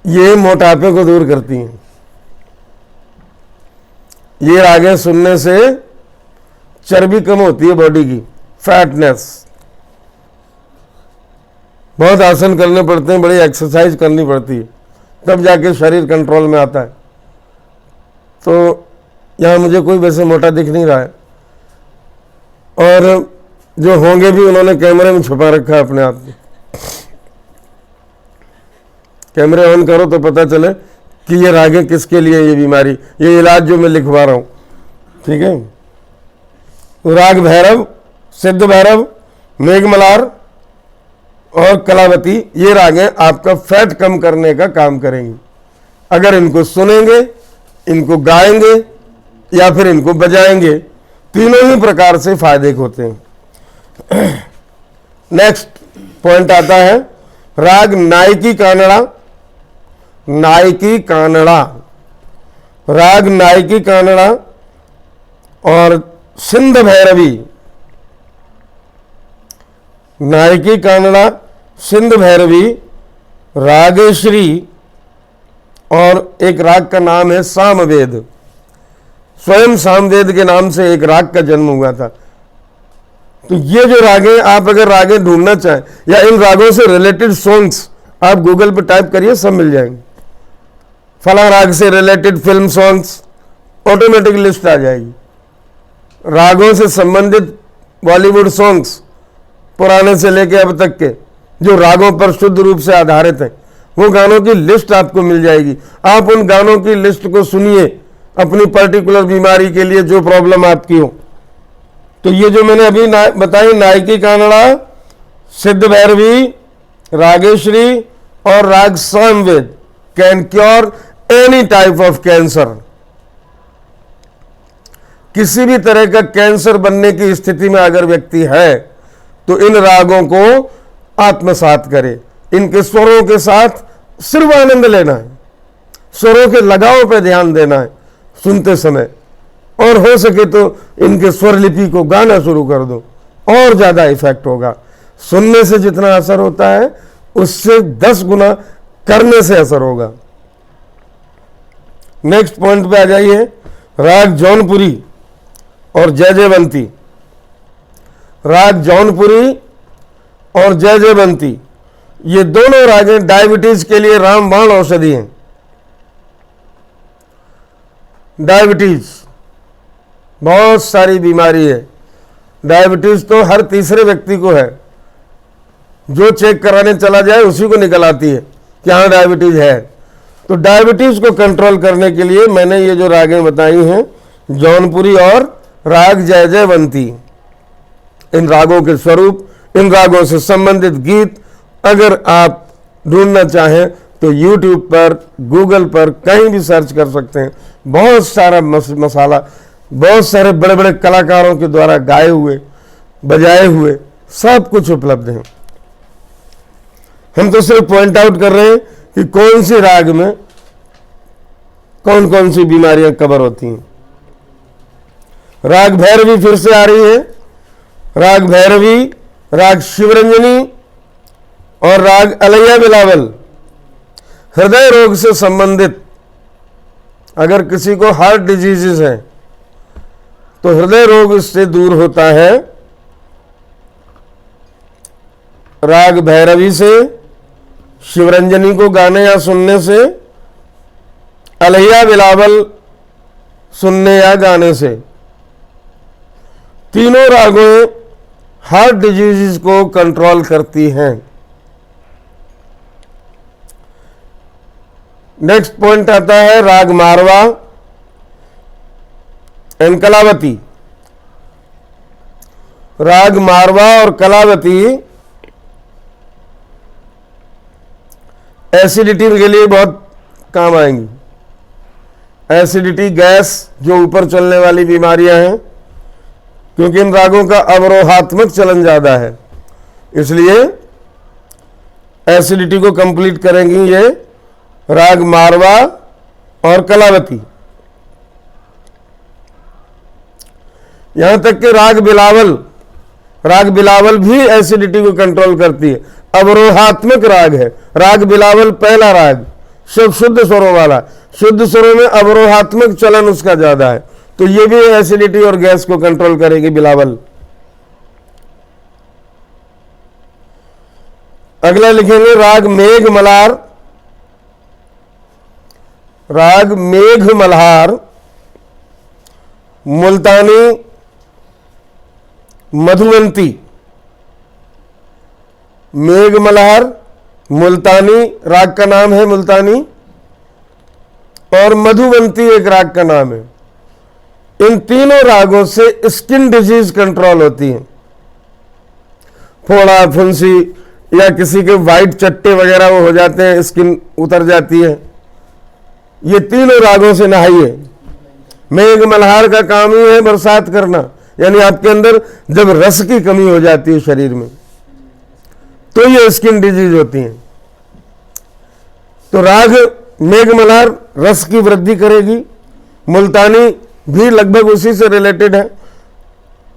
ये मोटापे को दूर करती हैं। ये रागें सुनने से चर्बी कम होती है बॉडी की, फैटनेस। बहुत आसन करने पड़ते हैं, बड़ी एक्सरसाइज करनी पड़ती है, तब जाके शरीर कंट्रोल में आता है। तो यहाँ मुझे कोई वैसे मोटा दिख नहीं रहा है, और जो होंगे भी उन्होंने कैमरे में छुपा रखा है अपने आप को। कैमरे ऑन करो तो पता चले कि ये राग है, किसके लिए ये बीमारी, ये इलाज जो मैं लिखवा रहा हूं। ठीक है, राग भैरव, सिद्ध भैरव, मेघमल्हार और कलावती, ये राग हैं आपका फैट कम करने का काम करेंगी। अगर इनको सुनेंगे, इनको गाएंगे या फिर इनको बजाएंगे, तीनों ही प्रकार से फायदे होते हैं। नेक्स्ट पॉइंट आता है राग नायकी कानड़ा। नायकी कानड़ा, राग नायकी कानड़ा और सिंध भैरवी। नायकी कानड़ा, सिंध भैरवी, रागेश्वरी और एक राग का नाम है सामवेद। स्वयं सामवेद के नाम से एक राग का जन्म हुआ था। तो ये जो रागें, आप अगर रागें ढूंढना चाहें या इन रागों से रिलेटेड सॉन्ग्स आप गूगल पर टाइप करिए, सब मिल जाएंगे। फला राग से related film songs, automatic list आ जाएगी। रागों से संबंधित बॉलीवुड सॉन्ग्स पुराने से लेके अब तक के जो रागों पर शुद्ध रूप से आधारित हैं, वो गानों की लिस्ट आपको मिल जाएगी। आप उन गानों की लिस्ट को सुनिए अपनी पर्टिकुलर बीमारी के लिए, जो प्रॉब्लम आपकी हो। तो ये जो मैंने अभी बताई, नायकी कानड़ा, सिद्ध भैरवी, रागेश्वरी और राग Samaveda, can cure any type of cancer. किसी भी तरह का कैंसर बनने की स्थिति में अगर व्यक्ति है तो इन रागों को आत्मसात करे। इनके स्वरों के साथ सिर्फ आनंद लेना है, स्वरों के लगाव पर ध्यान देना है सुनते समय, और हो सके तो इनके स्वर लिपि को गाना शुरू कर दो, और ज्यादा इफेक्ट होगा। सुनने से जितना असर होता है उससे 10 गुना करने से असर होगा। नेक्स्ट पॉइंट पे आ जाइए, राग जौनपुरी और जय जयवंती। राग जौनपुरी और जय जयवंती, ये दोनों रागें डायबिटीज के लिए रामबाण औषधि हैं। डायबिटीज बहुत सारी बीमारी है। डायबिटीज तो हर तीसरे व्यक्ति को है, जो चेक कराने चला जाए उसी को निकल आती है कि हाँ डायबिटीज है। तो डायबिटीज को कंट्रोल करने के लिए मैंने ये जो रागें बताई हैं, जौनपुरी और राग जय जयवंती, इन रागों के स्वरूप, इन रागों से संबंधित गीत अगर आप ढूंढना चाहें तो YouTube पर, गूगल पर कहीं भी सर्च कर सकते हैं। बहुत सारा मसाला, बहुत सारे बड़े बड़े कलाकारों के द्वारा गाए हुए, बजाए हुए सब कुछ उपलब्ध है। हम तो सिर्फ पॉइंट आउट कर रहे हैं कि कौन सी राग में कौन कौन सी बीमारियां कवर होती हैं। राग भैरवी फिर से आ रही है। राग भैरवी, राग शिवरंजनी और राग अलैया बिलावल। हृदय रोग से संबंधित, अगर किसी को हार्ट डिजीजेस हैं तो हृदय रोग इससे दूर होता है राग भैरवी से, शिवरंजनी को गाने या सुनने से, अलैया बिलावल सुनने या गाने से। तीनों रागों हार्ट डिजीजेस को कंट्रोल करती हैं। नेक्स्ट पॉइंट आता है राग मारवा एंड कलावती। राग मारवा और कलावती एसिडिटी के लिए बहुत काम आएंगी। एसिडिटी, गैस, जो ऊपर चलने वाली बीमारियां हैं, क्योंकि इन रागों का अवरोहात्मक चलन ज्यादा है, इसलिए एसिडिटी को कंप्लीट करेंगी ये राग मारवा और कलावती। यहां तक कि राग बिलावल भी एसिडिटी को कंट्रोल करती है। अवरोहात्मक राग है राग बिलावल, पहला राग, शुद्ध स्वरों वाला। शुद्ध स्वरों में अवरोहात्मक चलन उसका ज्यादा है, तो ये भी एसिडिटी और गैस को कंट्रोल करेगी बिलावल। अगला लिखेंगे राग मेघमल्हार। राग मेघमल्हार, मुल्तानी, मधुवंती। मेघमल्हार, मुल्तानी राग का नाम है मुल्तानी, और मधुबंती एक राग का नाम है। इन तीनों रागों से स्किन डिजीज कंट्रोल होती है। फोड़ा फुंसी या किसी के वाइट चट्टे वगैरह वो हो जाते हैं, स्किन उतर जाती है, ये तीनों रागों से नहाइए। मेघ मल्हार का काम ही है बरसात करना, यानी आपके अंदर जब रस की कमी हो जाती है शरीर में तो ये स्किन डिजीज होती है। तो राग मेघ मल्हार रस की वृद्धि करेगी, मुल्तानी भी लगभग उसी से रिलेटेड है,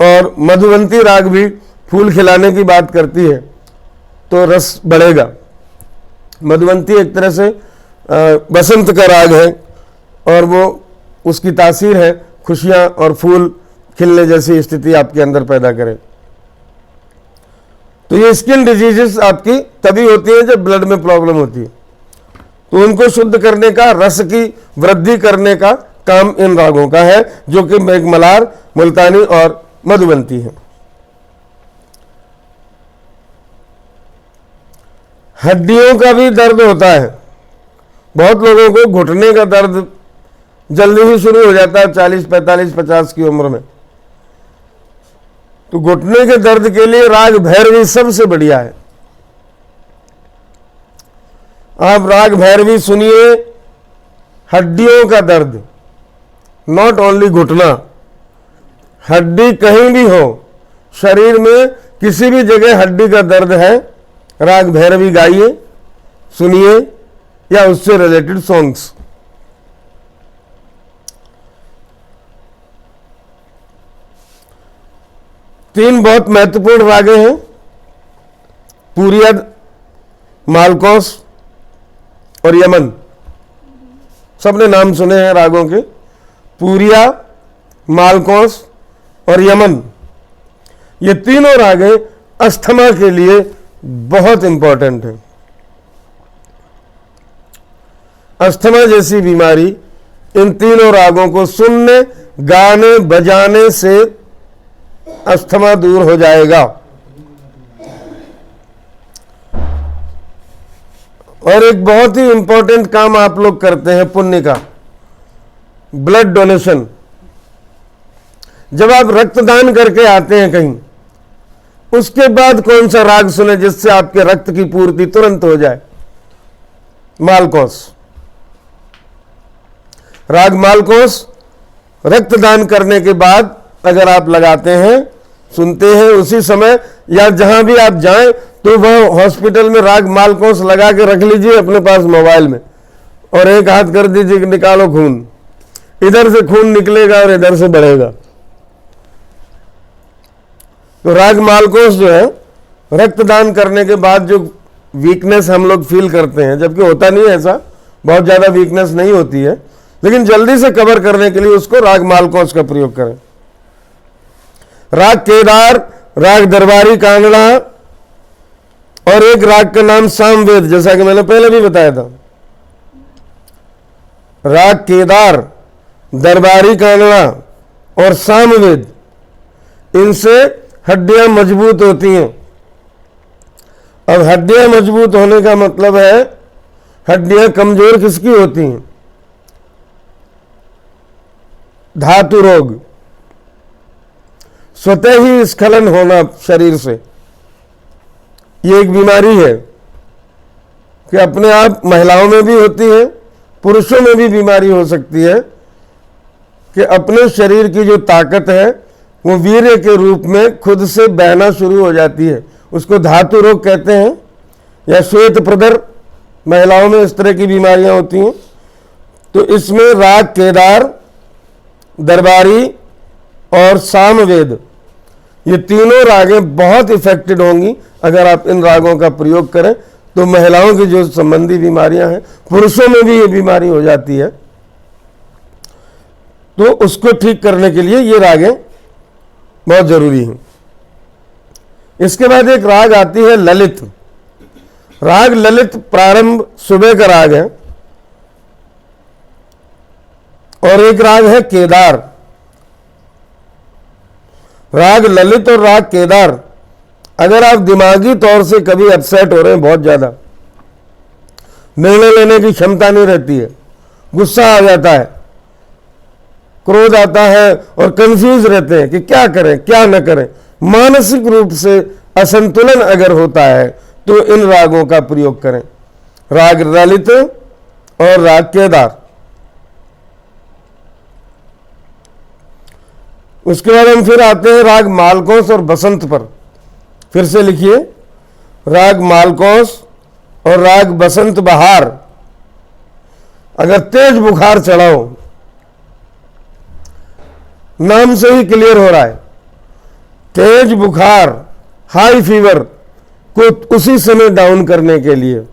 और मधुबंती राग भी फूल खिलाने की बात करती है तो रस बढ़ेगा। मधुबंती एक तरह से बसंत का राग है और वो उसकी तासीर है खुशियां और फूल खिलने जैसी स्थिति आपके अंदर पैदा करे। तो ये स्किन डिजीजेस आपकी तभी होती है जब ब्लड में प्रॉब्लम होती है, तो उनको शुद्ध करने का, रस की वृद्धि करने का काम इन रागों का है, जो कि मेघमल्हार, मुल्तानी और मधुबंती है। हड्डियों का भी दर्द होता है। बहुत लोगों को घुटने का दर्द जल्दी ही शुरू हो जाता है 40, 45, 50 की उम्र में। तो घुटने के दर्द के लिए राग भैरवी सबसे बढ़िया है। आप राग भैरवी सुनिए, हड्डियों का दर्द, नॉट ओनली घुटना, हड्डी कहीं भी हो, शरीर में किसी भी जगह हड्डी का दर्द है, राग भैरवी गाइए, सुनिए, या उससे रिलेटेड सॉन्ग्स। तीन बहुत महत्वपूर्ण रागे हैं, पूरिया, मालकोस और यमन। सबने नाम सुने हैं रागों के, पूरिया, मालकोस और यमन। ये तीनों रागे अस्थमा के लिए बहुत इंपॉर्टेंट है। अस्थमा जैसी बीमारी इन तीनों रागों को सुनने, गाने, बजाने से अस्थमा दूर हो जाएगा। और एक बहुत ही इंपॉर्टेंट काम आप लोग करते हैं पुण्य का, ब्लड डोनेशन। जब आप रक्तदान करके आते हैं कहीं, उसके बाद कौन सा राग सुने जिससे आपके रक्त की पूर्ति तुरंत हो जाए? मालकोस। राग मालकोस रक्तदान करने के बाद अगर आप लगाते हैं, सुनते हैं, उसी समय या जहां भी आप जाएं तो वह हॉस्पिटल में राग मालकोस लगा के रख लीजिए अपने पास मोबाइल में, और एक हाथ कर दीजिए कि निकालो खून। इधर से खून निकलेगा और इधर से बढ़ेगा। तो राग मालकोस जो है, रक्तदान करने के बाद जो वीकनेस हम लोग फील करते हैं, जबकि होता नहीं है ऐसा, बहुत ज्यादा वीकनेस नहीं होती है, लेकिन जल्दी से कवर करने के लिए उसको राग मालकोस का प्रयोग करें। राग केदार, राग दरबारी कांगड़ा, और एक राग का नाम सामवेद, जैसा कि मैंने पहले भी बताया था। राग केदार, दरबारी कांगड़ा और सामवेद, इनसे हड्डियां मजबूत होती हैं। अब हड्डियां मजबूत होने का मतलब है, हड्डियां कमजोर किसकी होती हैं? धातु रोग, स्वतः ही स्खलन होना शरीर से, ये एक बीमारी है कि अपने आप महिलाओं में भी होती है, पुरुषों में भी बीमारी हो सकती है कि अपने शरीर की जो ताकत है वो वीर्य के रूप में खुद से बहना शुरू हो जाती है। उसको धातु रोग कहते हैं, या श्वेत प्रदर, महिलाओं में इस तरह की बीमारियां होती हैं। तो इसमें राग केदार, दरबारी और सामवेद, ये तीनों रागें बहुत इफेक्टेड होंगी अगर आप इन रागों का प्रयोग करें। तो महिलाओं की जो संबंधी बीमारियां हैं, पुरुषों में भी ये बीमारी हो जाती है, तो उसको ठीक करने के लिए ये रागें बहुत जरूरी हैं। इसके बाद एक राग आती है ललित। राग ललित प्रारंभ सुबह का राग है, और एक राग है केदार। राग ललित और राग केदार, अगर आप दिमागी तौर से कभी अपसेट हो रहे हैं बहुत ज्यादा, निर्णय लेने की क्षमता नहीं रहती है, गुस्सा आ जाता है, क्रोध आता है और कंफ्यूज रहते हैं कि क्या करें क्या न करें। मानसिक रूप से असंतुलन अगर होता है तो इन रागों का प्रयोग करें, राग ललित और राग केदार। उसके बाद हम फिर आते हैं राग मालकोस और बसंत पर। फिर से लिखिए, राग मालकोस और राग बसंत बहार। अगर तेज बुखार चढ़ा हो, नाम से ही क्लियर हो रहा है, तेज बुखार, हाई फीवर को उसी समय डाउन करने के लिए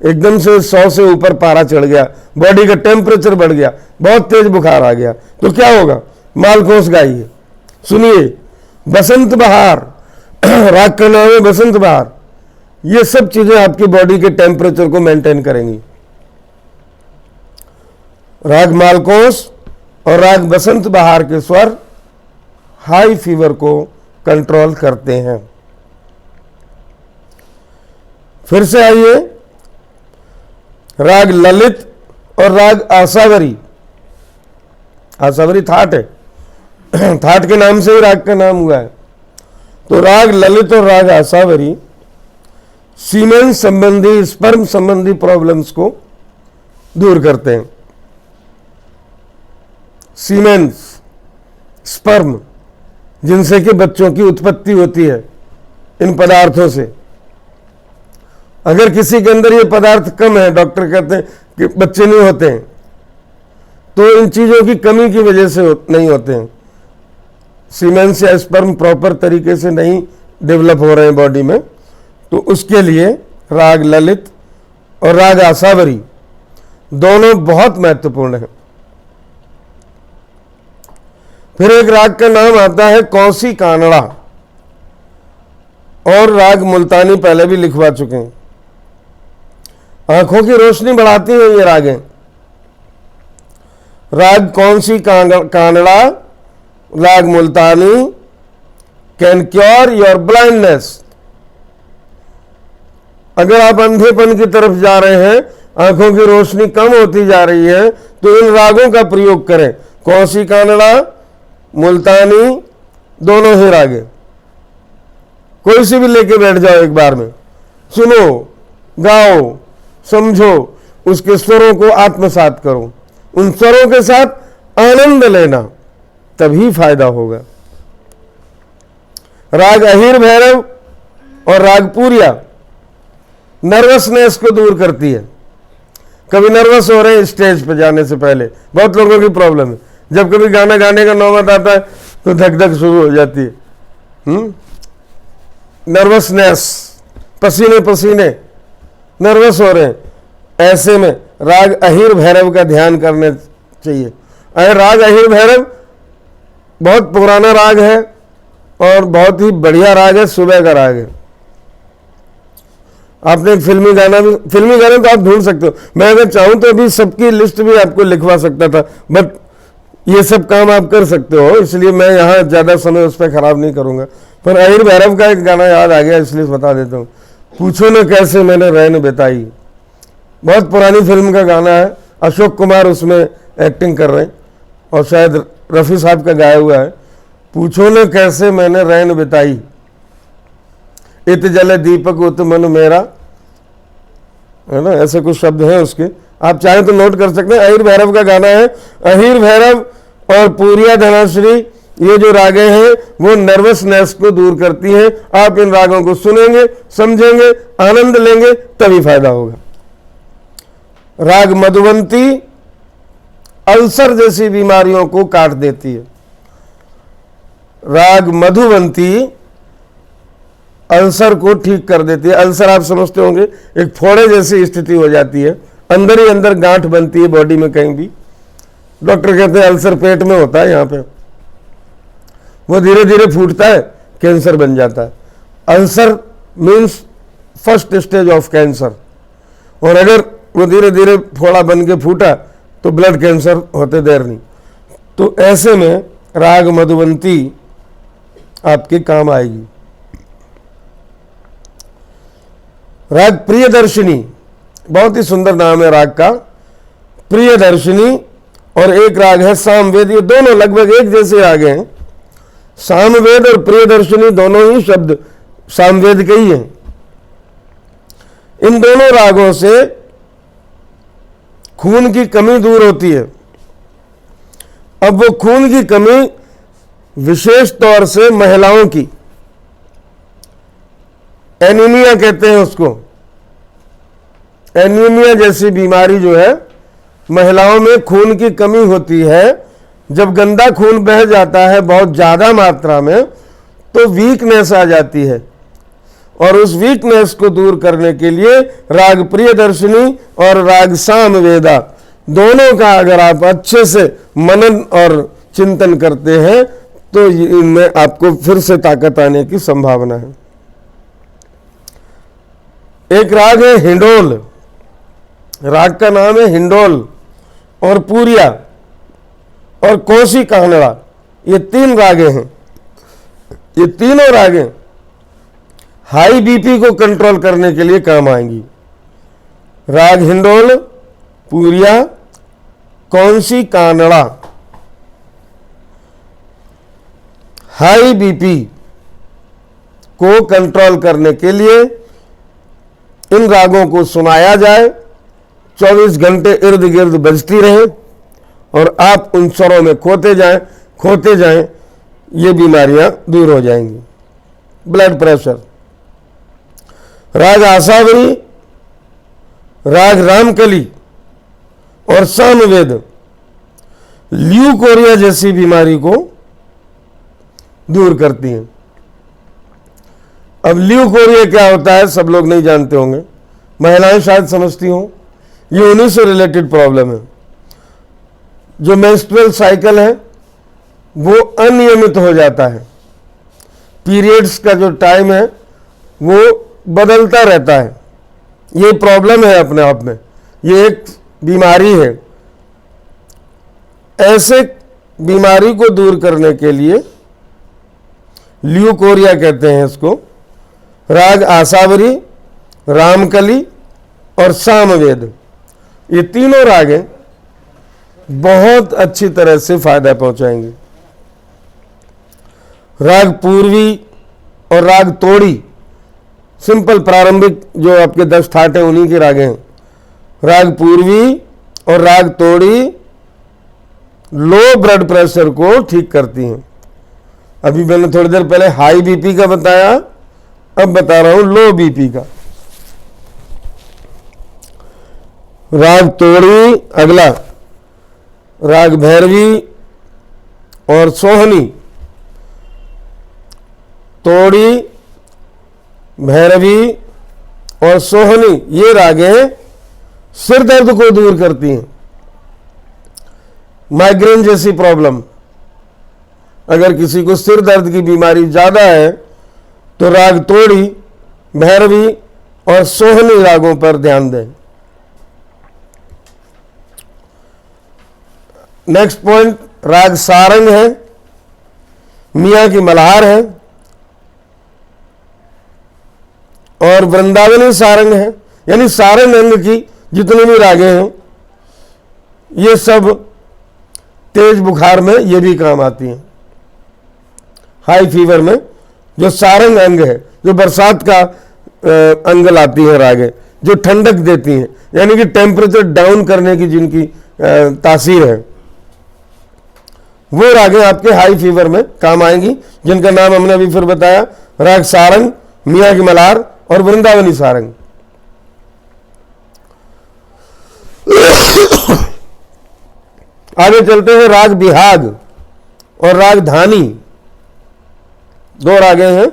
एकदम से 100 से ऊपर पारा चढ़ गया, बॉडी का टेम्परेचर बढ़ गया, बहुत तेज बुखार आ गया, तो क्या होगा? मालकोस गाइए। सुनिए, बसंत बहार, राग का नाम है बसंत बहार। ये सब चीजें आपकी बॉडी के टेम्परेचर को मेंटेन करेंगी। राग मालकोस और राग बसंत बहार के स्वर हाई फीवर को कंट्रोल करते हैं। फिर से आइए, राग ललित और राग आसावरी। आसावरी थाट है, थाट के नाम से ही राग का नाम हुआ है। तो राग ललित और राग आसावरी सीमेन संबंधी, स्पर्म संबंधी प्रॉब्लम्स को दूर करते हैं। सीमेंस, स्पर्म, जिनसे कि बच्चों की उत्पत्ति होती है इन पदार्थों से। अगर किसी के अंदर ये पदार्थ कम है, डॉक्टर कहते हैं कि बच्चे नहीं होते हैं, तो इन चीज़ों की कमी की वजह से नहीं होते हैं। सीमेंस या स्पर्म प्रॉपर तरीके से नहीं डेवलप हो रहे हैं बॉडी में, तो उसके लिए राग ललित और राग आसावरी दोनों बहुत महत्वपूर्ण हैं। फिर एक राग का नाम आता है कौसी कानड़ा, और राग मुल्तानी पहले भी लिखवा चुके हैं। आंखों की रोशनी बढ़ाती हैं ये रागें। राग कौसी कानड़ा, राग मुल्तानी कैन क्योर योर ब्लाइंडनेस। अगर आप अंधेपन की तरफ जा रहे हैं, आंखों की रोशनी कम होती जा रही है, तो इन रागों का प्रयोग करें। कौसी कानड़ा, मुल्तानी, दोनों ही रागे, कोई सी भी लेके बैठ जाओ एक बार में, सुनो, गाओ, समझो, उसके स्वरों को आत्मसात करो, उन स्वरों के साथ आनंद लेना, तभी फायदा होगा। राग अहिर भैरव और राग पूरिया नर्वसनेस को दूर करती है। कभी नर्वस हो रहे हैं स्टेज पर जाने से पहले, बहुत लोगों की प्रॉब्लम है। जब कभी गाना गाने का नौबत आता है तो धक धक शुरू हो जाती है, नर्वसनेस, पसीने पसीने, नर्वस हो रहे हैं। ऐसे में राग अहिर भैरव का ध्यान करने चाहिए। राग अहिर भैरव बहुत पुराना राग है और बहुत ही बढ़िया राग है, सुबह का राग है। आपने एक फिल्मी गाना तो आप ढूंढ सकते हो। मैं अगर चाहूं तो अभी सबकी लिस्ट भी आपको लिखवा सकता था, बट ये सब काम आप कर सकते हो, इसलिए मैं यहाँ ज़्यादा समय उस पर खराब नहीं करूँगा। पर अहिर भैरव का एक गाना याद आ गया, इसलिए बता देता हूँ। पूछो न कैसे मैंने रैन बिताई, बहुत पुरानी फिल्म का गाना है, अशोक कुमार उसमें एक्टिंग कर रहे हैं और शायद रफ़ी साहब का गाया हुआ है। पूछो न कैसे मैंने रैन बिताई, इत जले दीपक उत मन मेरा, है ना, ऐसे कुछ शब्द हैं उसके, आप चाहें तो नोट कर सकते हैं। अहिर भैरव का गाना है। अहिर भैरव और पूरिया धनाश्री, ये जो रागें हैं वो नर्वसनेस को दूर करती हैं। आप इन रागों को सुनेंगे, समझेंगे, आनंद लेंगे, तभी फायदा होगा। राग मधुवंती अल्सर जैसी बीमारियों को काट देती है। राग मधुवंती अल्सर को ठीक कर देती है। अल्सर आप समझते होंगे, एक फोड़े जैसी स्थिति हो जाती है, अंदर ही अंदर गांठ बनती है बॉडी में कहीं भी। डॉक्टर कहते हैं अल्सर पेट में होता है, यहाँ पे वो धीरे धीरे फूटता है, कैंसर बन जाता है। Ulcer means first stage of cancer, और अगर वो धीरे धीरे फोड़ा बन के फूटा तो ब्लड कैंसर होते देर नहीं। तो ऐसे में राग मधुवंती आपके काम आएगी। राग प्रियदर्शिनी बहुत ही सुंदर नाम है राग का, प्रियदर्शिनी, और एक राग है सामवेद। ये दोनों लगभग एक जैसे राग हैं। सामवेद और प्रियदर्शिनी दोनों ही शब्द सामवेद के ही हैं। इन दोनों रागों से खून की कमी दूर होती है। अब वो खून की कमी विशेष तौर से महिलाओं की, एनीमिया कहते हैं उसको, एनीमिया जैसी बीमारी जो है, महिलाओं में खून की कमी होती है। जब गंदा खून बह जाता है बहुत ज़्यादा मात्रा में तो वीकनेस आ जाती है, और उस वीकनेस को दूर करने के लिए राग प्रियदर्शिनी और राग सामवेदा दोनों का अगर आप अच्छे से मनन और चिंतन करते हैं तो इनमें आपको फिर से ताकत आने की संभावना है। एक राग है हिंडोल, राग का नाम है हिंडोल, और पूरिया और कोसी काहनड़ा, ये 3 रागे हैं। ये तीनों रागे हाई बीपी को कंट्रोल करने के लिए काम आएंगी। राग हिंडोल, पूरिया, कोसी कानड़ा हाई बीपी को कंट्रोल करने के लिए इन रागों को सुनाया जाए, 24 घंटे इर्द गिर्द बजती रहे और आप उन स्वरों में खोते जाएं, ये बीमारियां दूर हो जाएंगी। ब्लड प्रेशर, राग आसावरी, राग रामकली और सामवेद ल्यूकोरिया जैसी बीमारी को दूर करती हैं। अब ल्यूकोरिया क्या होता है सब लोग नहीं जानते होंगे, महिलाएं शायद समझती हों। ये उन्हीं से रिलेटेड प्रॉब्लम है। जो मेंस्ट्रुअल साइकिल है वो अनियमित हो जाता है, पीरियड्स का जो टाइम है वो बदलता रहता है। ये प्रॉब्लम है अपने आप में, ये एक बीमारी है। ऐसे बीमारी को दूर करने के लिए ल्यूकोरिया कहते हैं इसको, राग आसावरी, रामकली और सामवेद, ये तीनों रागें बहुत अच्छी तरह से फायदा पहुंचाएंगे। राग पूर्वी और राग तोड़ी सिंपल प्रारंभिक जो आपके 10 ठाट हैं उन्हीं के रागे हैं। राग पूर्वी और राग तोड़ी लो ब्लड प्रेशर को ठीक करती हैं। अभी मैंने थोड़ी देर पहले हाई बीपी का बताया, अब बता रहा हूं लो बीपी का। राग तोड़ी, अगला राग भैरवी और सोहनी। तोड़ी, भैरवी और सोहनी ये रागें सिर दर्द को दूर करती हैं। माइग्रेन जैसी प्रॉब्लम, अगर किसी को सिर दर्द की बीमारी ज़्यादा है तो राग तोड़ी, भैरवी और सोहनी रागों पर ध्यान दें। नेक्स्ट पॉइंट राग सारंग है, मियाँ की मल्हार है और वृंदावनी सारंग है। यानी सारंग अंग की जितनी भी रागें हैं ये सब तेज बुखार में ये भी काम आती हैं। हाई फीवर में जो सारंग अंग है, जो बरसात का अंग लाती है रागें, जो ठंडक देती हैं, यानी कि टेम्परेचर डाउन करने की जिनकी तासीर है, वो रागें आपके हाई फीवर में काम आएंगी, जिनका नाम हमने अभी फिर बताया, राग सारंग, मियाँ की मल्हार और वृंदावनी सारंग। आगे चलते हैं राग बिहाग और राग धानी, 2 रागें हैं।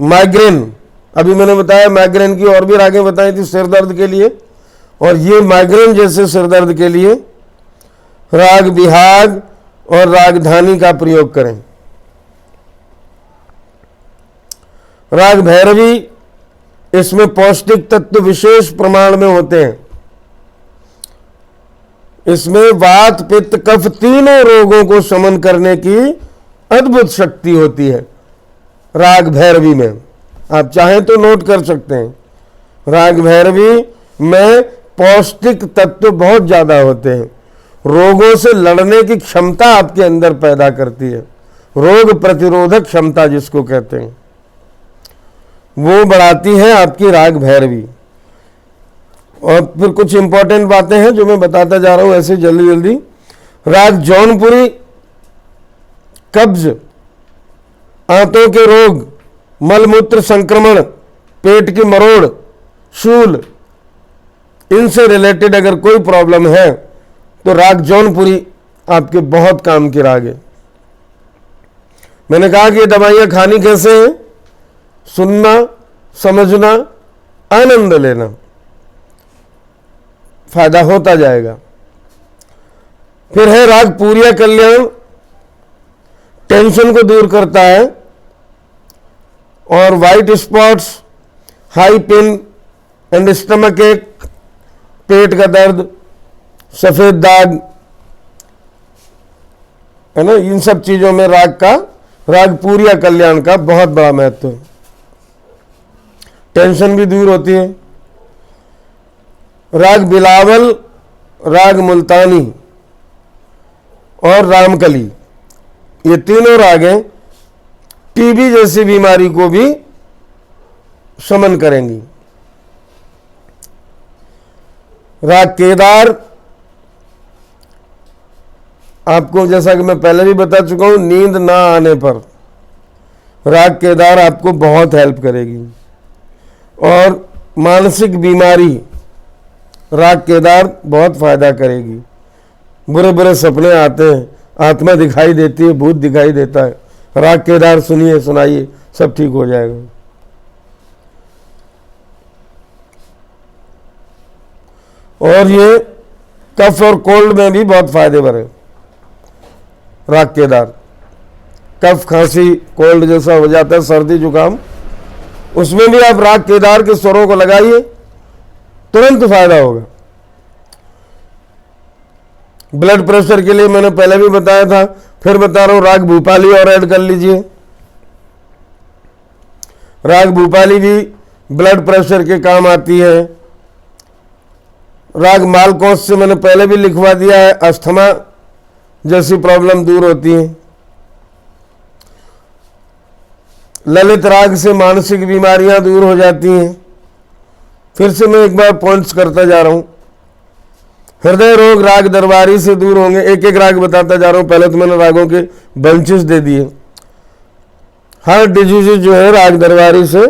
माइग्रेन, अभी मैंने बताया माइग्रेन की और भी रागें बताई थी सिर दर्द के लिए, और ये माइग्रेन जैसे सिर दर्द के लिए राग बिहाग और राग धानी का प्रयोग करें। राग भैरवी, इसमें पौष्टिक तत्व विशेष प्रमाण में होते हैं। इसमें वात पित्त कफ तीनों रोगों को शमन करने की अद्भुत शक्ति होती है राग भैरवी में। आप चाहें तो नोट कर सकते हैं। राग भैरवी में पौष्टिक तत्व बहुत ज़्यादा होते हैं, रोगों से लड़ने की क्षमता आपके अंदर पैदा करती है, रोग प्रतिरोधक क्षमता जिसको कहते हैं, वो बढ़ाती है आपकी राग भैरवी। और फिर कुछ इंपॉर्टेंट बातें हैं जो मैं बताता जा रहा हूं ऐसे जल्दी जल्दी। राग जौनपुरी कब्ज, आंतों के रोग, मलमूत्र संक्रमण, पेट की मरोड़, शूल, इनसे रिलेटेड अगर कोई प्रॉब्लम है तो राग जौनपुरी आपके बहुत काम की राग है। मैंने कहा कि ये दवाइयां खानी कैसे हैं? सुनना, समझना, आनंद लेना, फायदा होता जाएगा। फिर है राग पूरिया कल्याण, टेंशन को दूर करता है, और white spots, high pain and stomach ache, पेट का दर्द, सफेद दाग, है ना, इन सब चीजों में राग पूरिया कल्याण का बहुत बड़ा महत्व है। टेंशन भी दूर होती है। राग बिलावल, राग मुल्तानी और रामकली, ये तीनों रागें टीबी जैसी बीमारी को भी शमन करेंगी। राग केदार, आपको जैसा कि मैं पहले भी बता चुका हूं, नींद ना आने पर राग केदार आपको बहुत हेल्प करेगी। और मानसिक बीमारी, राग केदार बहुत फायदा करेगी। बुरे बुरे सपने आते हैं, आत्मा दिखाई देती है, भूत दिखाई देता है, राग केदार सुनिए, सुनाइए, सब ठीक हो जाएगा। और ये कफ और कोल्ड में भी बहुत फायदेमंद है राग केदार। कफ, खांसी, कोल्ड जैसा हो जाता है, सर्दी जुकाम, उसमें भी आप राग केदार के स्वरों को लगाइए, तुरंत फायदा होगा। ब्लड प्रेशर के लिए मैंने पहले भी बताया था, फिर बता रहा हूं, राग भूपाली और ऐड कर लीजिए। राग भूपाली भी ब्लड प्रेशर के काम आती है। राग मालकोस से मैंने पहले भी लिखवा दिया है, अस्थमा जैसी प्रॉब्लम दूर होती है। ललित राग से मानसिक बीमारियां दूर हो जाती हैं। फिर से मैं एक बार पॉइंट्स करता जा रहा हूं। हृदय रोग राग दरबारी से दूर होंगे। एक एक राग बताता जा रहा हूं, पहले तो मैंने रागों के बंचेस दे दिए। हार्ट डिजीजेज जो है राग दरबारी से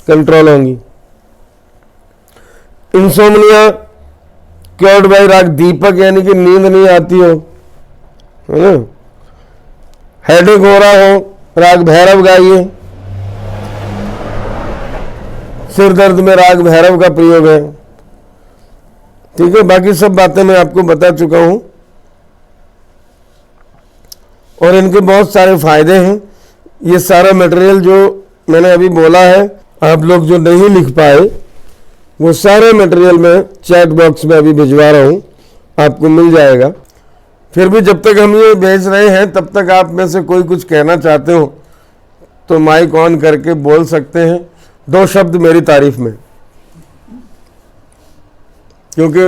कंट्रोल होंगी। इंसोमनिया क्योर्ड बाय राग दीपक, यानी कि नींद नहीं आती हो, है ना। हेडेक हो रहा हो, राग भैरव गाइए। सिर दर्द में राग भैरव का प्रयोग है। ठीक है, बाकी सब बातें मैं आपको बता चुका हूं और इनके बहुत सारे फायदे हैं। ये सारा मटेरियल जो मैंने अभी बोला है, आप लोग जो नहीं लिख पाए वो सारे मटेरियल मैं चैट बॉक्स में अभी भिजवा रहा हूं, आपको मिल जाएगा। फिर भी जब तक हम ये भेज रहे हैं तब तक आप में से कोई कुछ कहना चाहते हो तो माइक ऑन करके बोल सकते हैं, 2 शब्द मेरी तारीफ में, क्योंकि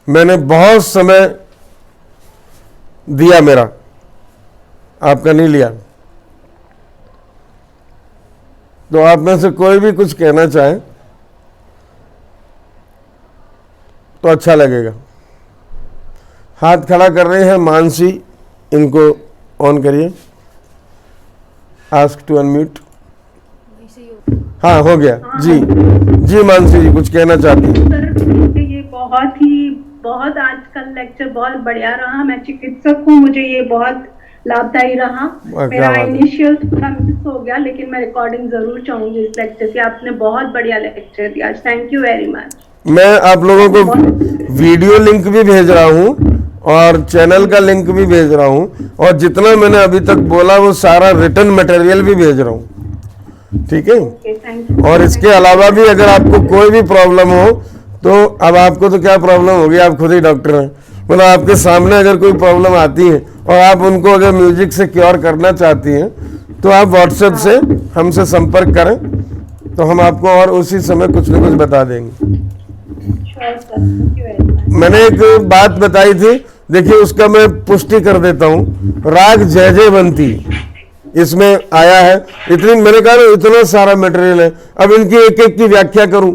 मैंने बहुत समय दिया, मेरा आपका नहीं लिया। तो आप में से कोई भी कुछ कहना चाहे तो अच्छा लगेगा। हाथ खड़ा कर रहे हैं मानसी, इनको ऑन करिए, आस्क टू अनम्यूट। हाँ, हो गया। जी जी मानसी जी, कुछ कहना चाहती हैं? सर, ये बहुत आजकल लेक्चर बहुत बढ़िया रहा। मैं चिकित्सक हूँ, मुझे ये बहुत लाभदायी रहा। मेरा इनिशियल थोड़ा मिस हो गया, लेकिन मैं रिकॉर्डिंग जरूर चाहूंगी इस लेक्चर की। आपने बहुत बढ़िया लेक्चर दिया, थैंक यू वेरी मच। मैं आप लोगों को वीडियो लिंक भी भेज रहा हूँ और चैनल का लिंक भी भेज रहा हूँ, और जितना मैंने अभी तक बोला वो सारा रिटन मटेरियल भी भेज रहा हूँ। ठीक है। और इसके अलावा भी अगर आपको कोई भी प्रॉब्लम हो तो, अब आपको तो क्या प्रॉब्लम होगी, आप खुद ही डॉक्टर हैं, मतलब आपके सामने अगर कोई प्रॉब्लम आती है और आप उनको अगर म्यूजिक से क्योर करना चाहती हैं तो आप व्हाट्सएप से हमसे संपर्क करें, तो हम आपको और उसी समय कुछ न कुछ बता देंगे। Thank you very much. मैंने एक बात बताई थी, देखिए उसका मैं पुष्टि कर देता हूँ। राग जय जयवंती इसमें आया है। इतनी मैंने कहा ना इतना सारा मटेरियल है, अब इनकी एक एक की व्याख्या करूं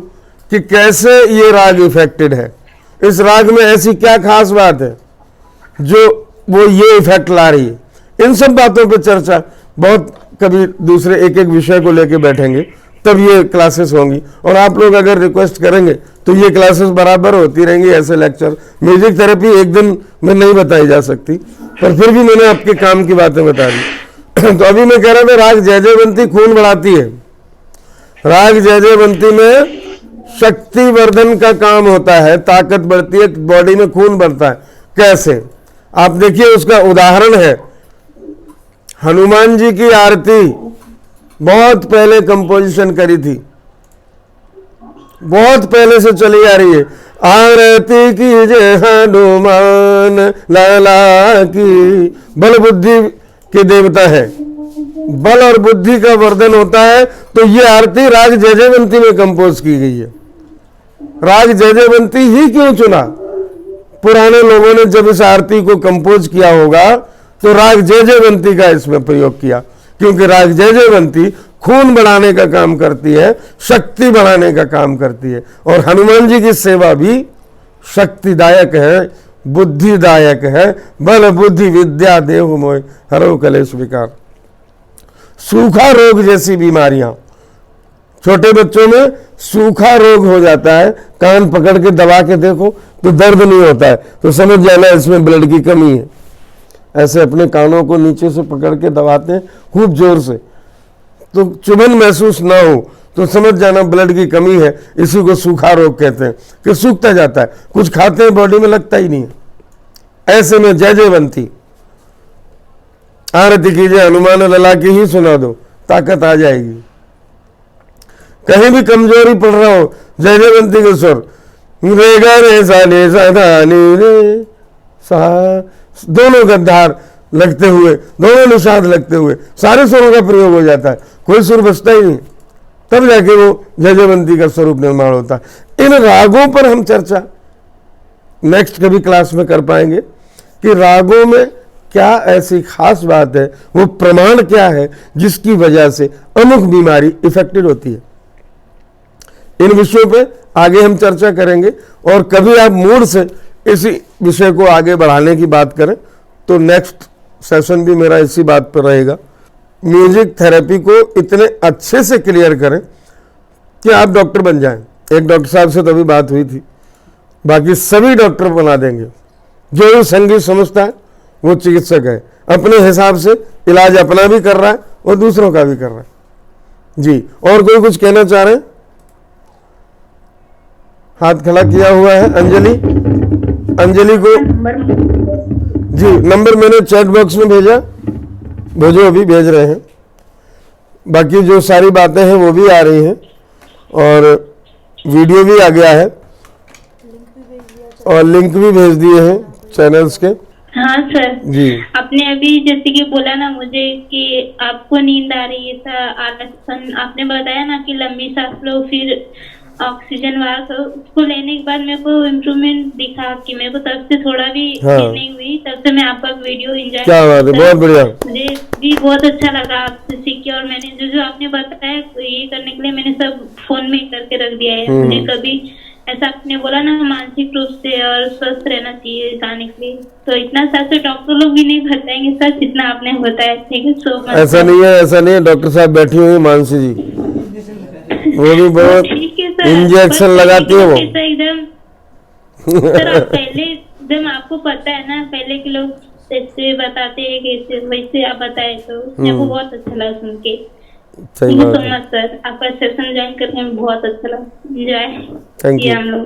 कि कैसे ये राग इफेक्टेड है। इस राग में ऐसी क्या खास बात है जो वो ये इफेक्ट ला रही है। इन सब बातों पर चर्चा बहुत कभी दूसरे एक एक विषय को लेके बैठेंगे तब ये क्लासेस होंगी। और आप लोग अगर रिक्वेस्ट करेंगे तो ये क्लासेस बराबर होती रहेंगी। ऐसे लेक्चर म्यूजिक थेरेपी एक दिन में नहीं बताई जा सकती, पर फिर भी मैंने आपके काम की बातें बता दी। तो अभी मैं कह रहा था राग जय जयवंती खून बढ़ाती है। राग जय जयवंती में शक्ति वर्धन का काम होता है, ताकत बढ़ती है, बॉडी में खून बढ़ता है। कैसे आप देखिए, उसका उदाहरण है हनुमान जी की आरती। बहुत पहले कंपोजिशन करी थी, बहुत पहले से चली आ रही है। आरती की जय हनुमान लाला की। बल बुद्धि के देवता है, बल और बुद्धि का वर्धन होता है। तो ये आरती राग जय जयवंती में कंपोज की गई है। राग जय जयवंती ही क्यों चुना? पुराने लोगों ने जब इस आरती को कंपोज किया होगा तो राग जय जयवंती का इसमें प्रयोग किया, क्योंकि राग जय जयवंती खून बढ़ाने का काम करती है, शक्ति बढ़ाने का काम करती है। और हनुमान जी की सेवा भी शक्तिदायक है, बुद्धिदायक है। बल बुद्धि विद्या देहु मोय हरो कलेश विकार। सूखा रोग जैसी बीमारियां, छोटे बच्चों में सूखा रोग हो जाता है, कान पकड़ के दबा के देखो तो दर्द नहीं होता है, तो समझ जाना इसमें ब्लड की कमी है। ऐसे अपने कानों को नीचे से पकड़ के दबाते हैं खूब जोर से, तो चुभन महसूस ना हो तो समझ जाना ब्लड की कमी है। इसी को सूखा रोग कहते हैं कि सूखता जाता है, कुछ खाते हैं बॉडी में लगता ही नहीं है। ऐसे में जय जयवंती आरती कीजिए, हनुमान लला की ही सुना दो, ताकत आ जाएगी। कहीं भी कमजोरी पड़ रहा हो, जय जयवंती के स्वर रे गा रे सा ले सा धा नी रे सा, दोनों गद्दार लगते हुए, दोनों निषाद लगते हुए सारे स्वरों का प्रयोग हो जाता है, कोई सुर बचता ही नहीं। तब जाके वो जय जयवंती का स्वरूप निर्माण होता है। इन रागों पर हम चर्चा नेक्स्ट कभी क्लास में कर पाएंगे कि रागों में क्या ऐसी खास बात है, वो प्रमाण क्या है जिसकी वजह से अमुक बीमारी इफेक्टेड होती है। इन विषयों पे आगे हम चर्चा करेंगे। और कभी आप मूड से इसी विषय को आगे बढ़ाने की बात करें तो नेक्स्ट सेशन भी मेरा इसी बात पर रहेगा। म्यूजिक थेरेपी को इतने अच्छे से क्लियर करें कि आप डॉक्टर बन जाएं। एक डॉक्टर साहब से तो अभी बात हुई थी, बाकी सभी डॉक्टर बना देंगे। जो संगीत समझता है वो चिकित्सक है, अपने हिसाब से इलाज अपना भी कर रहा है और दूसरों का भी कर रहा है। जी, और कोई कुछ कहना चाह रहे हैं? हाथ खड़ा किया हुआ है अंजलि। अंजलि को जी नंबर मैंने चैट बॉक्स में भेजा, भेजो, अभी भेज रहे हैं। बाकी जो सारी बातें हैं वो भी आ रही हैं और वीडियो भी आ गया है और लिंक भी भेज दिए हैं चैनल्स के। हाँ सर जी, आपने अभी जैसे कि बोला ना मुझे कि आपको नींद आ रही है सर, आलसन आपने बताया ना कि लंबी सांस लो, फिर ऑक्सीजन वाला, तो उसको लेने के बाद मेरे को इम्प्रूवमेंट दिखा कि मेरे को तब से थोड़ा भी हाँ। नहीं हुई। तब से मैं आपका वीडियो एंजॉय, क्या बात है, बहुत बढ़िया। मुझे भी बहुत अच्छा लगा आपसे सीख के। और मैंने जो आपने बताया ये करने के लिए मैंने सब फोन में करके रख दिया है। मुझे कभी ऐसा आपने बोला ना मानसिक रूप से और स्वस्थ रहना चाहिए गाने के लिए, तो इतना साथ डॉक्टर लोग भी नहीं बताएंगे सर जितना आपने बताया। ठीक है, सो मच। ऐसा नहीं है, ऐसा नहीं है। डॉक्टर साहब बैठी हुई मानसी जी, वो भी बहुत इंजेक्शन लगाती है वो एकदम। सर आप पहले एकदम आपको पता है ना, पहले के लोग ऐसे बताते हैं कैसे, वैसे आप बताए तो मेरे को बहुत अच्छा लगा सुन के। सही बात है। सर आपका सेशन ज्वाइन करने में बहुत अच्छा लगा, एंजॉय थैंक यू। हम लोग।